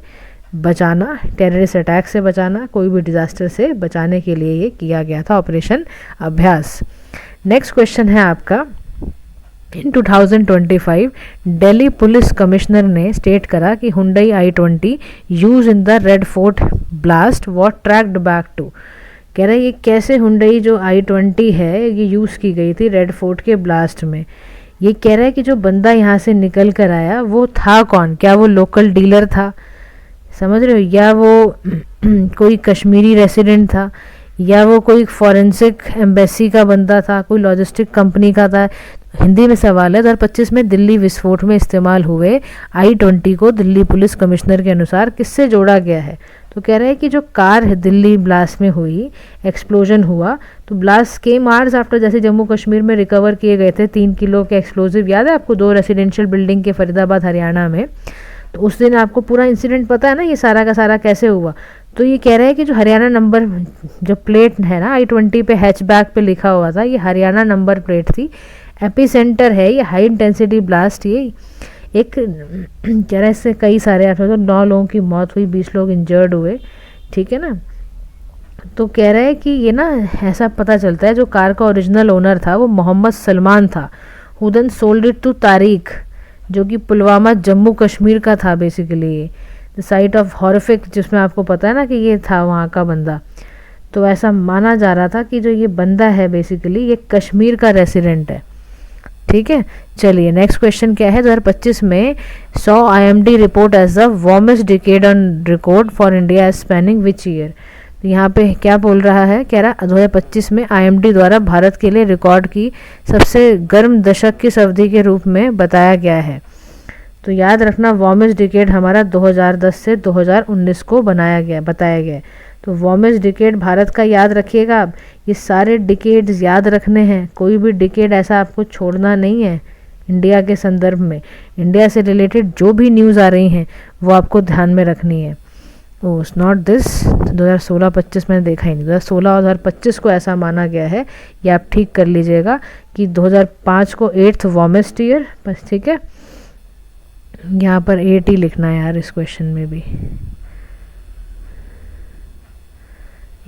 बचाना, टेररिस्ट अटैक से बचाना, कोई भी डिज़ास्टर से बचाने के लिए ये किया गया था ऑपरेशन अभ्यास। नेक्स्ट क्वेश्चन है आपका, इन 2025 दिल्ली पुलिस कमिश्नर ने स्टेट करा कि Hyundai i20 use in the Red Fort blast what tracked back to. कह रहा है ये कैसे हुंडई जो i20 है ये यूज़ की गई थी रेड फोर्ट के ब्लास्ट में। ये कह रहा है कि जो बंदा यहाँ से निकल कर आया वो था कौन? क्या वो लोकल डीलर था, समझ रहे हो, या वो कोई कश्मीरी रेसिडेंट था, या वो कोई फॉरेंसिक एम्बेसी का बंदा था, कोई लॉजिस्टिक कंपनी का था? हिंदी में सवाल है। 2025 में दिल्ली विस्फोट में इस्तेमाल हुए i20 को दिल्ली पुलिस कमिश्नर के अनुसार किससे जोड़ा गया है? तो कह रहे हैं कि जो कार है दिल्ली ब्लास्ट में हुई, एक्सप्लोजन हुआ, तो ब्लास्ट केम आवर्स आफ्टर, जैसे जम्मू कश्मीर में रिकवर किए गए थे 3 किलो के एक्सप्लोजिव, याद है आपको, 2 रेसिडेंशियल बिल्डिंग के फरीदाबाद हरियाणा में। तो उस दिन आपको पूरा इंसिडेंट पता है ना, ये सारा का सारा कैसे हुआ। तो ये कह रहे हैं कि जो हरियाणा नंबर जो प्लेट है ना i20 पे, हैचबैक पे लिखा हुआ था, ये हरियाणा नंबर प्लेट थी। एपिसेंटर है ये हाई इंटेंसिटी ब्लास्ट। ये एक कह रहा है इससे कई सारे 9 लोगों की मौत हुई, 20 लोग इंजर्ड हुए। ठीक है ना। तो कह रहा है कि ये ना ऐसा पता चलता है जो कार का ओरिजिनल ओनर था वो मोहम्मद सलमान था, who then sold it to Tariq, जो कि पुलवामा जम्मू कश्मीर का था बेसिकली। ये द साइट ऑफ हॉरिफिक, जिसमें आपको पता है ना कि ये था वहाँ का बंदा। तो ऐसा माना जा रहा था कि जो ये बंदा है बेसिकली ये कश्मीर का रेसिडेंट है। ठीक है, चलिए नेक्स्ट क्वेश्चन क्या है। 2025 में 100 IMD report as the warmest decade on record for India as spanning which year. तो यहाँ पे क्या बोल रहा है, कह रहा 2025 में IMD द्वारा भारत के लिए रिकॉर्ड की सबसे गर्म दशक की अवधि के रूप में बताया गया है। तो याद रखना वार्मेस्ट डिकेड हमारा 2010 से 2019 को बताया गया। तो वार्मेस्ट डिकेड भारत का याद रखिएगा आप, ये सारे डिकेड्स याद रखने हैं, कोई भी डिकेड ऐसा आपको छोड़ना नहीं है, इंडिया के संदर्भ में, इंडिया से रिलेटेड जो भी न्यूज़ आ रही हैं वो आपको ध्यान में रखनी है। ओह नॉट दिस, 2016-25 मैंने देखा ही नहीं, 2016 और 2025 को ऐसा माना गया है, ये आप ठीक कर लीजिएगा कि 2005 को 8th वार्मेस्ट ईयर, बस ठीक है। यहाँ पर 8 ही लिखना है यार इस क्वेश्चन में भी।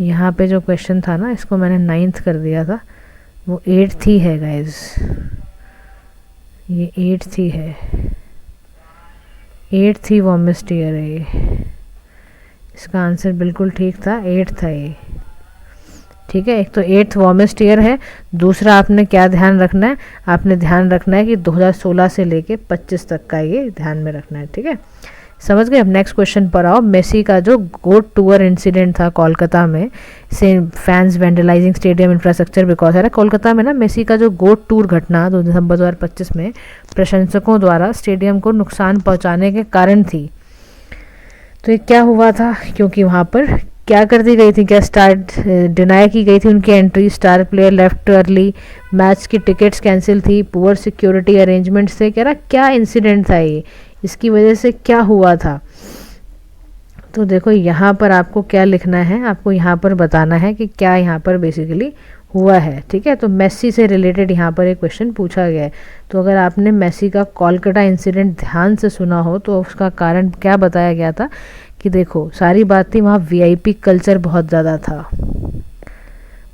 यहाँ पे जो क्वेश्चन था ना, इसको मैंने 9th कर दिया था, वो 8th ही है गाइज, ये 8th ही है, 8th ही वार्मेस्ट ईयर है ये। इसका आंसर बिल्कुल ठीक था, 8 था ये, ठीक है। एक तो 8th वार्मेस्ट ईयर है, दूसरा आपने क्या ध्यान रखना है, आपने ध्यान रखना है कि 2016 से लेके 25 तक का ये ध्यान में रखना है, ठीक है, समझ गए। अब नेक्स्ट क्वेश्चन पर आओ। मेसी का जो गोट टूर इंसिडेंट था कोलकाता में, से फैंस वैंडलाइजिंग स्टेडियम इंफ्रास्ट्रक्चर बिकॉज है, कोलकाता में ना मेसी का जो गोट टूर घटना 2 दिसंबर 2025 में प्रशंसकों द्वारा स्टेडियम को नुकसान पहुंचाने के कारण थी। तो ये क्या हुआ था, क्योंकि वहाँ पर क्या कर दी गई थी, क्या स्टार्ट डिनाई की गई थी उनकी entry, star player left early, match की टिकट्स कैंसिल थी, पुअर सिक्योरिटी अरेंजमेंट्स थे, कह रहा क्या इंसिडेंट था ये, इसकी वजह से क्या हुआ था। तो देखो यहाँ पर आपको क्या लिखना है, आपको यहाँ पर बताना है कि क्या यहाँ पर बेसिकली हुआ है, ठीक है। तो मेसी से रिलेटेड यहाँ पर एक क्वेश्चन पूछा गया है। तो अगर आपने मेसी का कोलकाता इंसिडेंट ध्यान से सुना हो तो उसका कारण क्या बताया गया था कि देखो सारी बात थी, वहाँ वीआईपी कल्चर बहुत ज़्यादा था,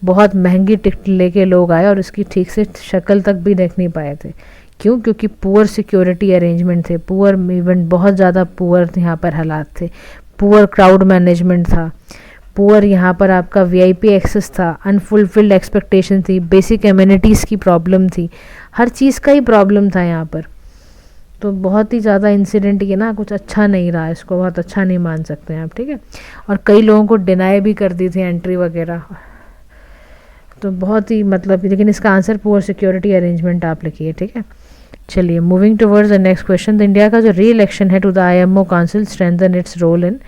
बहुत महंगी टिकट लेके लोग आए और उसकी ठीक से शक्ल तक भी देख नहीं पाए थे। क्यों? क्योंकि पुअर सिक्योरिटी अरेंजमेंट थे, पुअर इवेंट, बहुत ज़्यादा पुअर यहाँ पर हालात थे, पुअर क्राउड मैनेजमेंट था, पुअर यहाँ पर आपका वीआईपी एक्सेस था, अनफुलफिल्ड एक्सपेक्टेशन थी, बेसिक एमिनिटीज़ की प्रॉब्लम थी, हर चीज़ का ही प्रॉब्लम था यहाँ पर। तो बहुत ही ज़्यादा इंसिडेंट ये ना कुछ अच्छा नहीं रहा, इसको बहुत अच्छा नहीं मान सकते हैं आप, ठीक है। और कई लोगों को डिनाई भी कर दी थी एंट्री वगैरह, तो बहुत ही मतलब, लेकिन इसका आंसर पुअर सिक्योरिटी अरेंजमेंट आप लिखिए, ठीक है। चलिए moving towards the next question. The India का जो री इलेक्शन है to the IMO council strengthen its role in,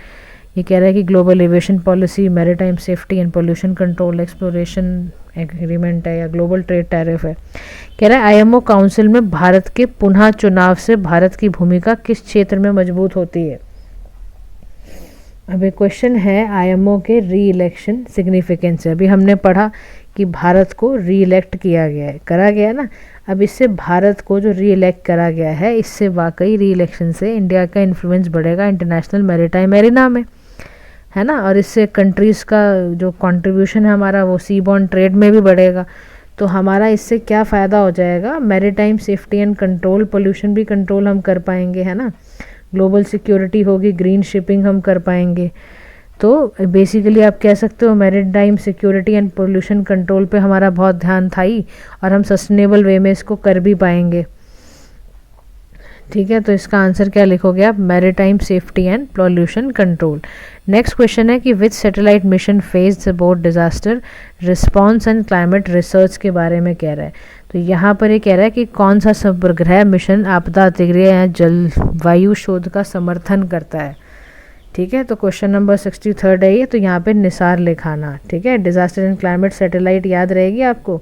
ये कह रहा है कि global aviation policy, maritime safety and pollution control, exploration agreement है या ग्लोबल ट्रेड टैरिफ है। कह रहा है आईएमओ काउंसिल में भारत के पुनः चुनाव से भारत की भूमिका किस क्षेत्र में मजबूत होती है। अब एक क्वेश्चन है आईएमओ के री इलेक्शन सिग्निफिकेंस है। अभी हमने पढ़ा कि भारत को री इलेक्ट किया गया है, करा गया ना। अब इससे भारत को जो री इलेक्ट करा गया है, इससे वाकई री इलेक्शन से इंडिया का इन्फ्लुएंस बढ़ेगा इंटरनेशनल मैरीटाइम एरिना में, है ना। और इससे कंट्रीज़ का जो कंट्रीब्यूशन है हमारा वो सी बॉन्ड ट्रेड में भी बढ़ेगा। तो हमारा इससे क्या फ़ायदा हो जाएगा, maritime safety and control, pollution भी कंट्रोल हम कर पाएंगे, है ना। ग्लोबल सिक्योरिटी होगी, ग्रीन शिपिंग हम कर पाएंगे। तो बेसिकली आप कह सकते हो maritime security and pollution control पे हमारा बहुत ध्यान था ही, और हम सस्टेनेबल वे में इसको कर भी पाएंगे, ठीक है। तो इसका आंसर क्या लिखोगे आप, maritime safety and pollution control. Next question है कि which satellite mission faced both disaster response and climate research के बारे में कह रहा है। तो यहाँ पर ये कह रहा है कि कौन सा उपग्रह मिशन आपदा प्रतिक्रिया या जलवायु शोध का समर्थन करता है, ठीक है। तो क्वेश्चन नंबर 63 है ये, तो यहाँ पे निसार लिखाना, ठीक है। डिजास्टर एंड क्लाइमेट सैटेलाइट याद रहेगी आपको,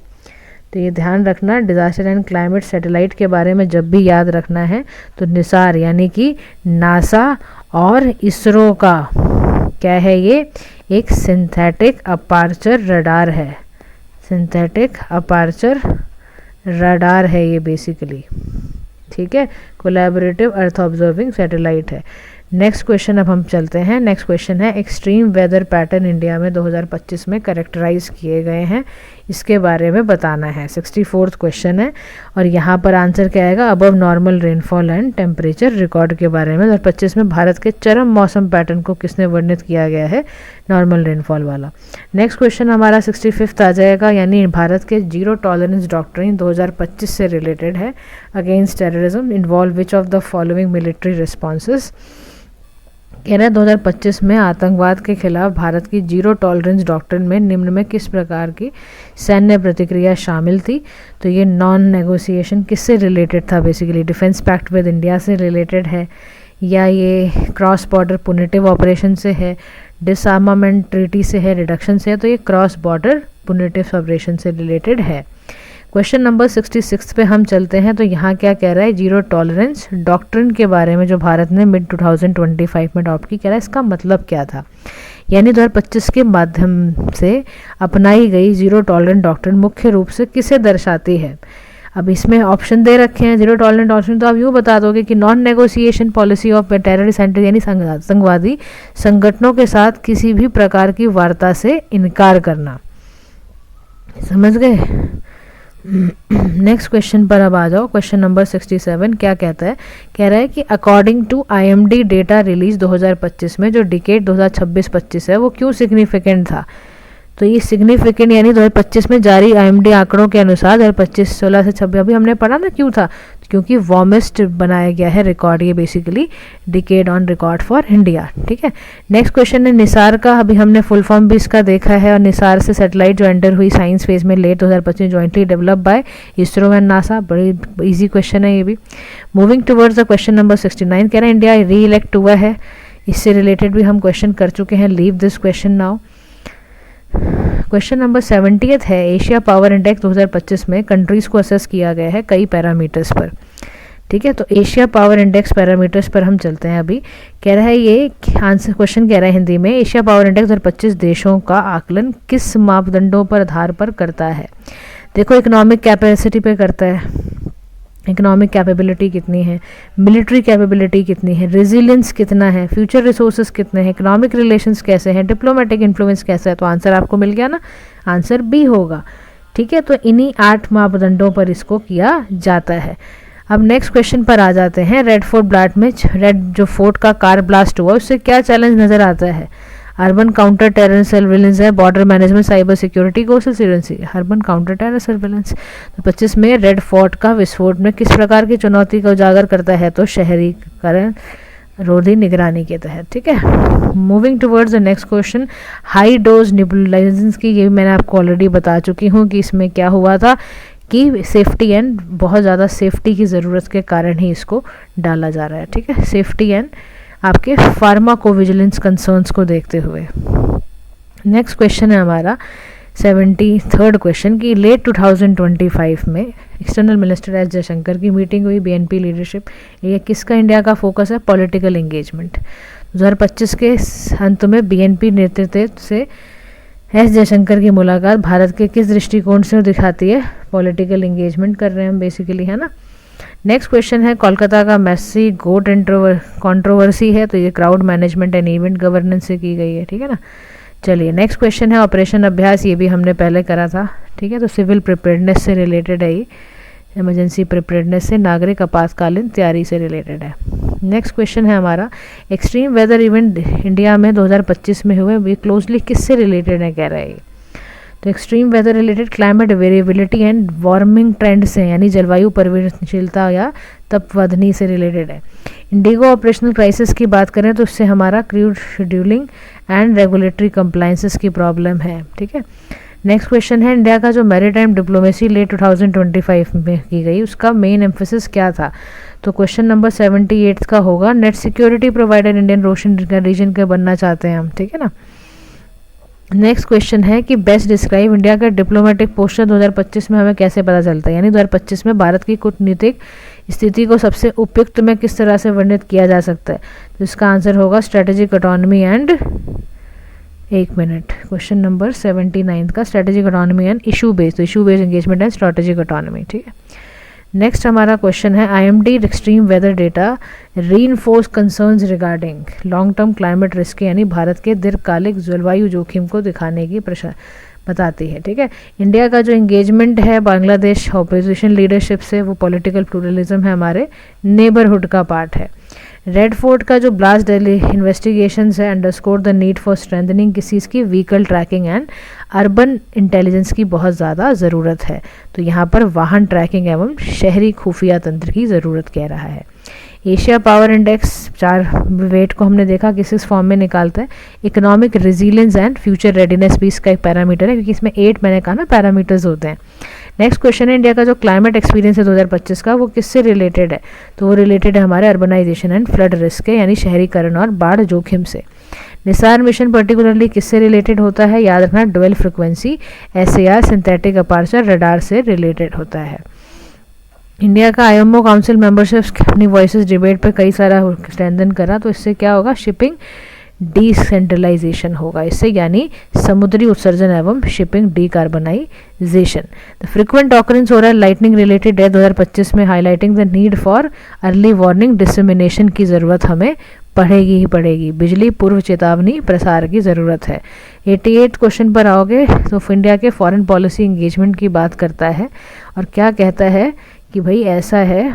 तो ये ध्यान रखना, डिजास्टर एंड क्लाइमेट सैटेलाइट के बारे में जब भी याद रखना है तो निसार यानी कि नासा और इसरो का क्या है, ये एक सिंथेटिक अपार्चर रडार है, सिंथेटिक अपार्चर रडार है ये बेसिकली, ठीक है। कोलैबोरेटिव अर्थ ऑब्जर्विंग सैटेलाइट है। नेक्स्ट क्वेश्चन अब हम चलते हैं। नेक्स्ट क्वेश्चन है एक्सट्रीम वेदर पैटर्न इंडिया में 2025 में करेक्टराइज किए गए हैं, इसके बारे में बताना है। 64th क्वेश्चन है और यहाँ पर आंसर क्या आएगा, above normal rainfall and temperature record के बारे में 2025 में भारत के चरम मौसम पैटर्न को किसने वर्णित किया गया है, नॉर्मल रेनफॉल वाला। नेक्स्ट क्वेश्चन हमारा 65th आ जाएगा, यानी भारत के जीरो टॉलरेंस डॉक्ट्रिन 2025 से रिलेटेड है। Against terrorism involve which of the following military responses. कह रहा है 2025 में आतंकवाद के खिलाफ भारत की जीरो टॉलरेंस डॉक्ट्रिन में निम्न में किस प्रकार की सैन्य प्रतिक्रिया शामिल थी। तो ये नॉन नेगोशिएशन किससे रिलेटेड था, basically defence pact with India से रिलेटेड है, या ये क्रॉस बॉर्डर पुनिटिव ऑपरेशन से है, डिसआर्मामेंट ट्रीटी से है, रिडक्शन से है। तो ये क्रॉस बॉर्डर पुनिटिव ऑपरेशन से रिलेटेड है। क्वेश्चन नंबर 66 पे हम चलते हैं। तो यहाँ क्या कह रहा है, जीरो टॉलरेंस डॉक्ट्रिन के बारे में जो भारत ने मिड 2025 में अडॉप्ट की, कह रहा है इसका मतलब क्या था। यानी 2025 के माध्यम से अपनाई गई जीरो टॉलरेंस डॉक्ट्रिन मुख्य रूप से किसे दर्शाती है। अब इसमें ऑप्शन दे रखे हैं जीरो टॉलरेंस डॉक्ट्रिन, तो आप यूँ बता दोगे कि non negotiation policy of terrorist entry, यानी संघवादी संगठनों के साथ किसी भी प्रकार की वार्ता से इनकार करना। समझ गए। नेक्स्ट क्वेश्चन पर अब आ जाओ। क्वेश्चन नंबर 67 क्या कहता है, कह रहा है कि according to IMD data release 2025 में जो डिकेड 2026-25 है वो क्यों सिग्निफिकेंट था। तो ये सिग्निफिकेंट यानी 2025 में जारी IMD आंकड़ों के अनुसार 2025 16 से 26 अभी हमने पढ़ा ना क्यों था, क्योंकि वार्मेस्ट बनाया गया है रिकॉर्ड, ये basically decade on record for India. ठीक है। नेक्स्ट क्वेश्चन है निसार का, अभी हमने फुल फॉर्म भी इसका देखा है। और निसार से सैटेलाइट जो एंटर हुई साइंस फेज में late 2025 jointly develop by ISRO and NASA. बड़ी इजी क्वेश्चन है ये भी। Moving towards the question number 69, कह रहे हैं इंडिया री इलेक्ट हुआ है, इससे रिलेटेड भी हम क्वेश्चन कर चुके हैं। Leave this question now. Question number 70 है, एशिया पावर इंडेक्स 2025 में कंट्रीज को असेस किया गया है कई पैरामीटर्स पर। ठीक है, तो एशिया पावर इंडेक्स पैरामीटर्स पर हम चलते हैं। अभी कह रहा है ये आंसर, क्वेश्चन कह रहा है हिंदी में, एशिया पावर इंडेक्स 2025 देशों का आकलन किस मापदंडों पर आधार पर करता है। देखो इकोनॉमिक कैपेसिटी पे करता है, इकोनॉमिक कैपेबिलिटी कितनी है, मिलिट्री कैपेबिलिटी कितनी है, रेजिलियंस कितना है, फ्यूचर रिसोर्सेज कितने हैं, इकोनॉमिक रिलेशंस कैसे हैं, डिप्लोमेटिक इन्फ्लुएंस कैसा है। तो आंसर आपको मिल गया ना, आंसर बी होगा। ठीक है, तो इन्हीं 8 मापदंडों पर इसको किया जाता है। अब नेक्स्ट क्वेश्चन पर आ जाते हैं। रेड फोर्ट ब्लास्ट में रेड जो फोर्ट का कार ब्लास्ट हुआ उससे क्या चैलेंज नजर आता है। अर्बन काउंटर टेरर सर्विलेंस है, border management, cyber security, coastal security. Urban counter terror surveillance. तो 25 में रेड फोर्ट का विस्फोट में किस प्रकार की चुनौती का उजागर करता है, तो शहरीकरण रोधी निगरानी के तहत। ठीक है। Moving towards the next question, high dose nebulization की, ये मैंने आपको ऑलरेडी बता चुकी हूँ कि इसमें क्या हुआ था कि सेफ्टी एंड बहुत ज़्यादा सेफ्टी की ज़रूरत के कारण ही इसको डाला जा रहा है। ठीक है, सेफ्टी एंड आपके फार्माकोविजिलेंस कंसर्न्स को देखते हुए। नेक्स्ट क्वेश्चन है हमारा 73rd क्वेश्चन की लेट 2025 में एक्सटर्नल मिनिस्टर एस जयशंकर की मीटिंग हुई BNP लीडरशिप। ये किसका इंडिया का फोकस है, पॉलिटिकल एंगेजमेंट। 2025 के अंत में BNP नेतृत्व से एस जयशंकर की मुलाकात भारत के किस दृष्टिकोण से दिखाती है, पॉलिटिकल एंगेजमेंट कर रहे हैं हम बेसिकली, है ना। नेक्स्ट क्वेश्चन है कोलकाता का मेसी गोट कंट्रोवर्सी है, तो ये crowd management and event governance से की गई है। ठीक है ना। चलिए नेक्स्ट क्वेश्चन है ऑपरेशन अभ्यास, ये भी हमने पहले करा था। ठीक है, तो सिविल प्रिपेयर्डनेस से रिलेटेड है ये, इमरजेंसी प्रिपेयर्डनेस से, नागरिक आपातकालीन तैयारी से रिलेटेड है। नेक्स्ट क्वेश्चन है हमारा एक्सट्रीम वेदर इवेंट इंडिया में 2025 में हुए, ये क्लोजली किससे रिलेटेड है, कह रहा है। तो extreme weather related climate variability and warming trend से, यानी जलवायु परिवर्तनशीलता या तपवर्धनी से रिलेटेड है। इंडिगो ऑपरेशनल क्राइसिस की बात करें तो उससे हमारा crude scheduling and regulatory compliances की प्रॉब्लम है। ठीक है। नेक्स्ट क्वेश्चन है इंडिया का जो मैरीटाइम डिप्लोमेसी लेट 2025 में की गई उसका मेन एम्फेसिस क्या था। तो क्वेश्चन नंबर 78 का होगा net security provider Indian Ocean region के बनना चाहते हैं हम। ठीक है ना। नेक्स्ट क्वेश्चन है कि बेस्ट डिस्क्राइब इंडिया का डिप्लोमेटिक पोस्चर 2025 में हमें कैसे पता चलता है, यानी 2025 में भारत की कूटनीतिक स्थिति को सबसे उपयुक्त में किस तरह से वर्णित किया जा सकता है। तो इसका आंसर होगा स्ट्रेटेजिक ऑटोनॉमी एंड, एक मिनट, क्वेश्चन नंबर 79 का strategic autonomy and issue based, तो issue based engagement and strategic autonomy. ठीक है। नेक्स्ट हमारा क्वेश्चन है IMD extreme weather data reinforce concerns regarding long term climate risk, यानी भारत के दीर्घकालिक जलवायु जोखिम को दिखाने की बताती है। ठीक है। इंडिया का जो एंगेजमेंट है बांग्लादेश ऑपोजिशन लीडरशिप से, वो पॉलिटिकल प्लूरलिज्म है, हमारे नेबरहुड का पार्ट है। रेड फोर्ट का जो ब्लास्ट दिल्ली इन्वेस्टिगेशंस है underscore the need for strengthening किस चीज़ की, vehicle tracking and urban intelligence की बहुत ज़्यादा ज़रूरत है। तो यहाँ पर वाहन ट्रैकिंग एवं शहरी खुफिया तंत्र की ज़रूरत कह रहा है। एशिया पावर इंडेक्स 4 वेट को हमने देखा किस फॉर्म में निकालता है, economic resilience and future readiness भी इसका एक पैरामीटर है, क्योंकि इसमें 8 मैंने कहा ना पैरामीटर्स होते हैं। नेक्स्ट क्वेश्चन है इंडिया का जो क्लाइमेट एक्सपीरियंस है 2025 का वो किससे रिलेटेड है। तो वो रिलेटेड है हमारे अर्बनाइजेशन एंड फ्लड रिस्क के, यानी शहरीकरण और बाढ़ जोखिम से। निसार मिशन पर्टिकुलरली किससे रिलेटेड होता है, याद रखना dual frequency SAR synthetic aperture radar से रिलेटेड होता है। इंडिया का IMO काउंसिल मेंबरशिप अपनी वॉइसेस डिबेट पे कई सारा स्ट्रेंथन करा, तो इससे क्या होगा, शिपिंग डिसेंट्रलाइजेशन होगा इससे, यानी समुद्री उत्सर्जन एवं shipping decarbonisation. The frequent occurrence हो रहा है लाइटनिंग रिलेटेड डेथ 2025 में, highlighting the need for early warning dissemination की ज़रूरत हमें पड़ेगी ही पड़ेगी, बिजली पूर्व चेतावनी प्रसार की ज़रूरत है। 88 क्वेश्चन पर आओगे तो इंडिया के फॉरेन पॉलिसी इंगेजमेंट की बात करता है और क्या कहता है कि भाई ऐसा है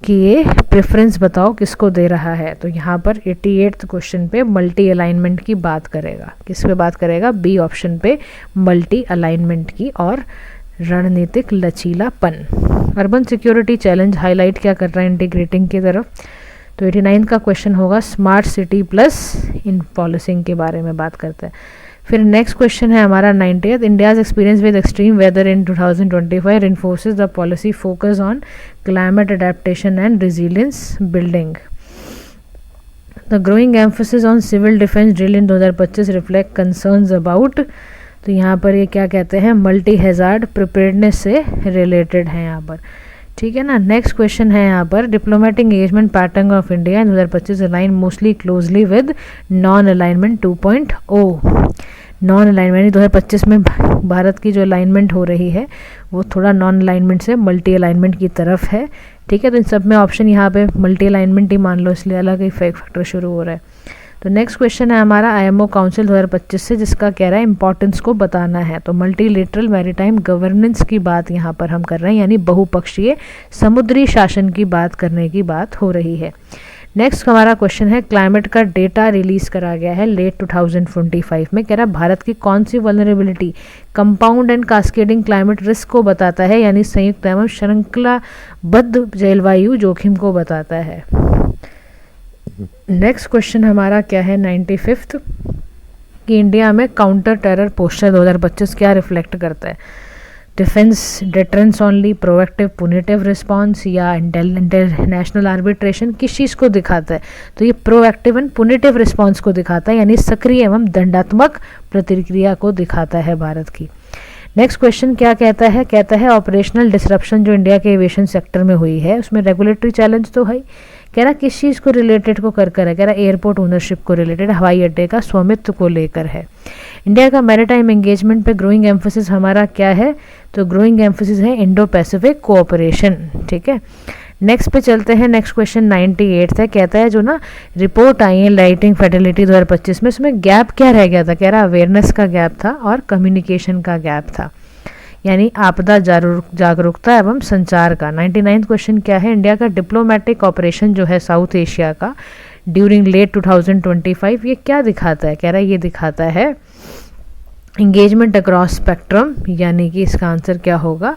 कि ये प्रेफरेंस बताओ किसको दे रहा है, तो यहाँ पर 88 क्वेश्चन पे मल्टी अलाइनमेंट की बात करेगा। किस पे बात करेगा, बी ऑप्शन पे मल्टी अलाइनमेंट की और रणनीतिक लचीलापन। अर्बन सिक्योरिटी चैलेंज हाईलाइट क्या कर रहा है इंटीग्रेटिंग की तरफ, तो 89 का क्वेश्चन होगा स्मार्ट सिटी प्लस इन पॉलिसिंग के बारे में बात करता है। फिर नेक्स्ट क्वेश्चन है हमारा 90th, India's experience with extreme weather in 2025 inforces the policy focus on climate adaptation and resilience building. The growing emphasis on civil defence drill in 2025 reflect concerns about, तो यहाँ पर ये क्या कहते हैं, मल्टी हैजार्ड प्रिपेयर्डनेस से related है यहाँ पर, ठीक है ना। नेक्स्ट क्वेश्चन है यहाँ पर diplomatic engagement pattern of India in 2025 align mostly closely with non alignment 2.0। Non alignment 2025 में भारत की जो अलाइनमेंट हो रही है वो थोड़ा नॉन अलाइनमेंट से मल्टी अलाइनमेंट की तरफ है, ठीक है। तो इन सब में ऑप्शन यहाँ पे मल्टी अलाइनमेंट ही मान लो, इसलिए अलग ही फैक्टर शुरू हो रहा है। तो नेक्स्ट क्वेश्चन है हमारा IMO काउंसिल 2025 से, जिसका कह रहा है इंपॉर्टेंस को बताना है, तो मल्टीलेटरल मैरीटाइम गवर्नेंस की बात यहाँ पर हम कर रहे हैं, यानी बहुपक्षीय समुद्री शासन की बात करने की बात हो रही है। नेक्स्ट हमारा क्वेश्चन है क्लाइमेट का डेटा रिलीज करा गया है लेट 2025 में, कह रहा है भारत की कौन सी vulnerability compound and cascading climate risk को बताता है, यानी संयुक्त एवं श्रृंखलाबद्ध जलवायु जोखिम को बताता है। नेक्स्ट क्वेश्चन हमारा क्या है 95th, कि इंडिया में काउंटर टेरर पोस्चर 2025 क्या रिफ्लेक्ट करता है, defence deterrence only, proactive पुनिटिव response या इंटरनेशनल आर्बिट्रेशन, किस चीज़ को दिखाता है, तो ये प्रोएक्टिव एंड पुनिटिव रिस्पांस को दिखाता है, यानी सक्रिय एवं दंडात्मक प्रतिक्रिया को दिखाता है भारत की। नेक्स्ट क्वेश्चन क्या कहता है, कहता है ऑपरेशनल डिसरप्शन जो इंडिया के एविएशन सेक्टर में हुई है उसमें रेगुलेटरी चैलेंज तो है, कह रहा किस चीज़ को रिलेटेड को कर है, कह रहा एयरपोर्ट ओनरशिप को रिलेटेड, हवाई अड्डे का स्वामित्व को लेकर है। इंडिया का मैरीटाइम एंगेजमेंट पे ग्रोइंग एम्फोसिस हमारा क्या है, तो ग्रोइंग एम्फोसिस है इंडो पैसिफिक कोऑपरेशन, ठीक है। नेक्स्ट पे चलते हैं, नेक्स्ट क्वेश्चन 98 है, कहता है जो ना रिपोर्ट आई है लाइटिंग फर्टिलिटी 2025 में, उसमें गैप क्या रह गया था, कह रहा अवेयरनेस का गैप था और कम्युनिकेशन का गैप था, यानी आपदा जागरूकता एवं संचार का। 99 क्वेश्चन क्या है, इंडिया का डिप्लोमेटिक ऑपरेशन जो है साउथ एशिया का ड्यूरिंग लेट 2025 ये क्या दिखाता है, कह रहा है ये दिखाता है इंगेजमेंट अक्रॉस स्पेक्ट्रम, यानी कि इसका आंसर क्या होगा,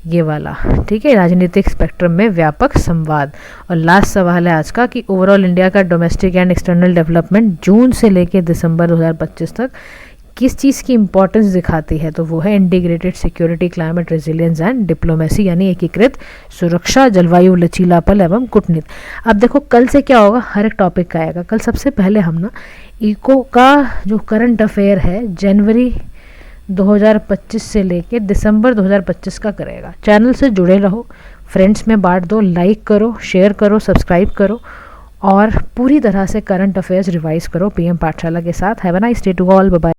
ये वाला, ठीक है, राजनीतिक स्पेक्ट्रम में व्यापक संवाद। और लास्ट सवाल है आज का कि ओवरऑल इंडिया का डोमेस्टिक एंड एक्सटर्नल डेवलपमेंट जून से लेकर दिसंबर 2025 तक किस चीज़ की इंपॉर्टेंस दिखाती है, तो वो है integrated security, climate resilience and diplomacy, यानी एकीकृत सुरक्षा, जलवायु लचीलापन एवं कूटनीति। अब देखो कल से क्या होगा, हर एक टॉपिक का आएगा। कल सबसे पहले हम ना इको का जो करंट अफेयर है जनवरी 2025 से लेके दिसंबर 2025 का करेगा। चैनल से जुड़े रहो, फ्रेंड्स में बांट दो, लाइक करो, शेयर करो, सब्सक्राइब करो और पूरी तरह से करंट अफेयर्स रिवाइज करो PM पाठशाला के साथ। Have a nice day to all, bye bye.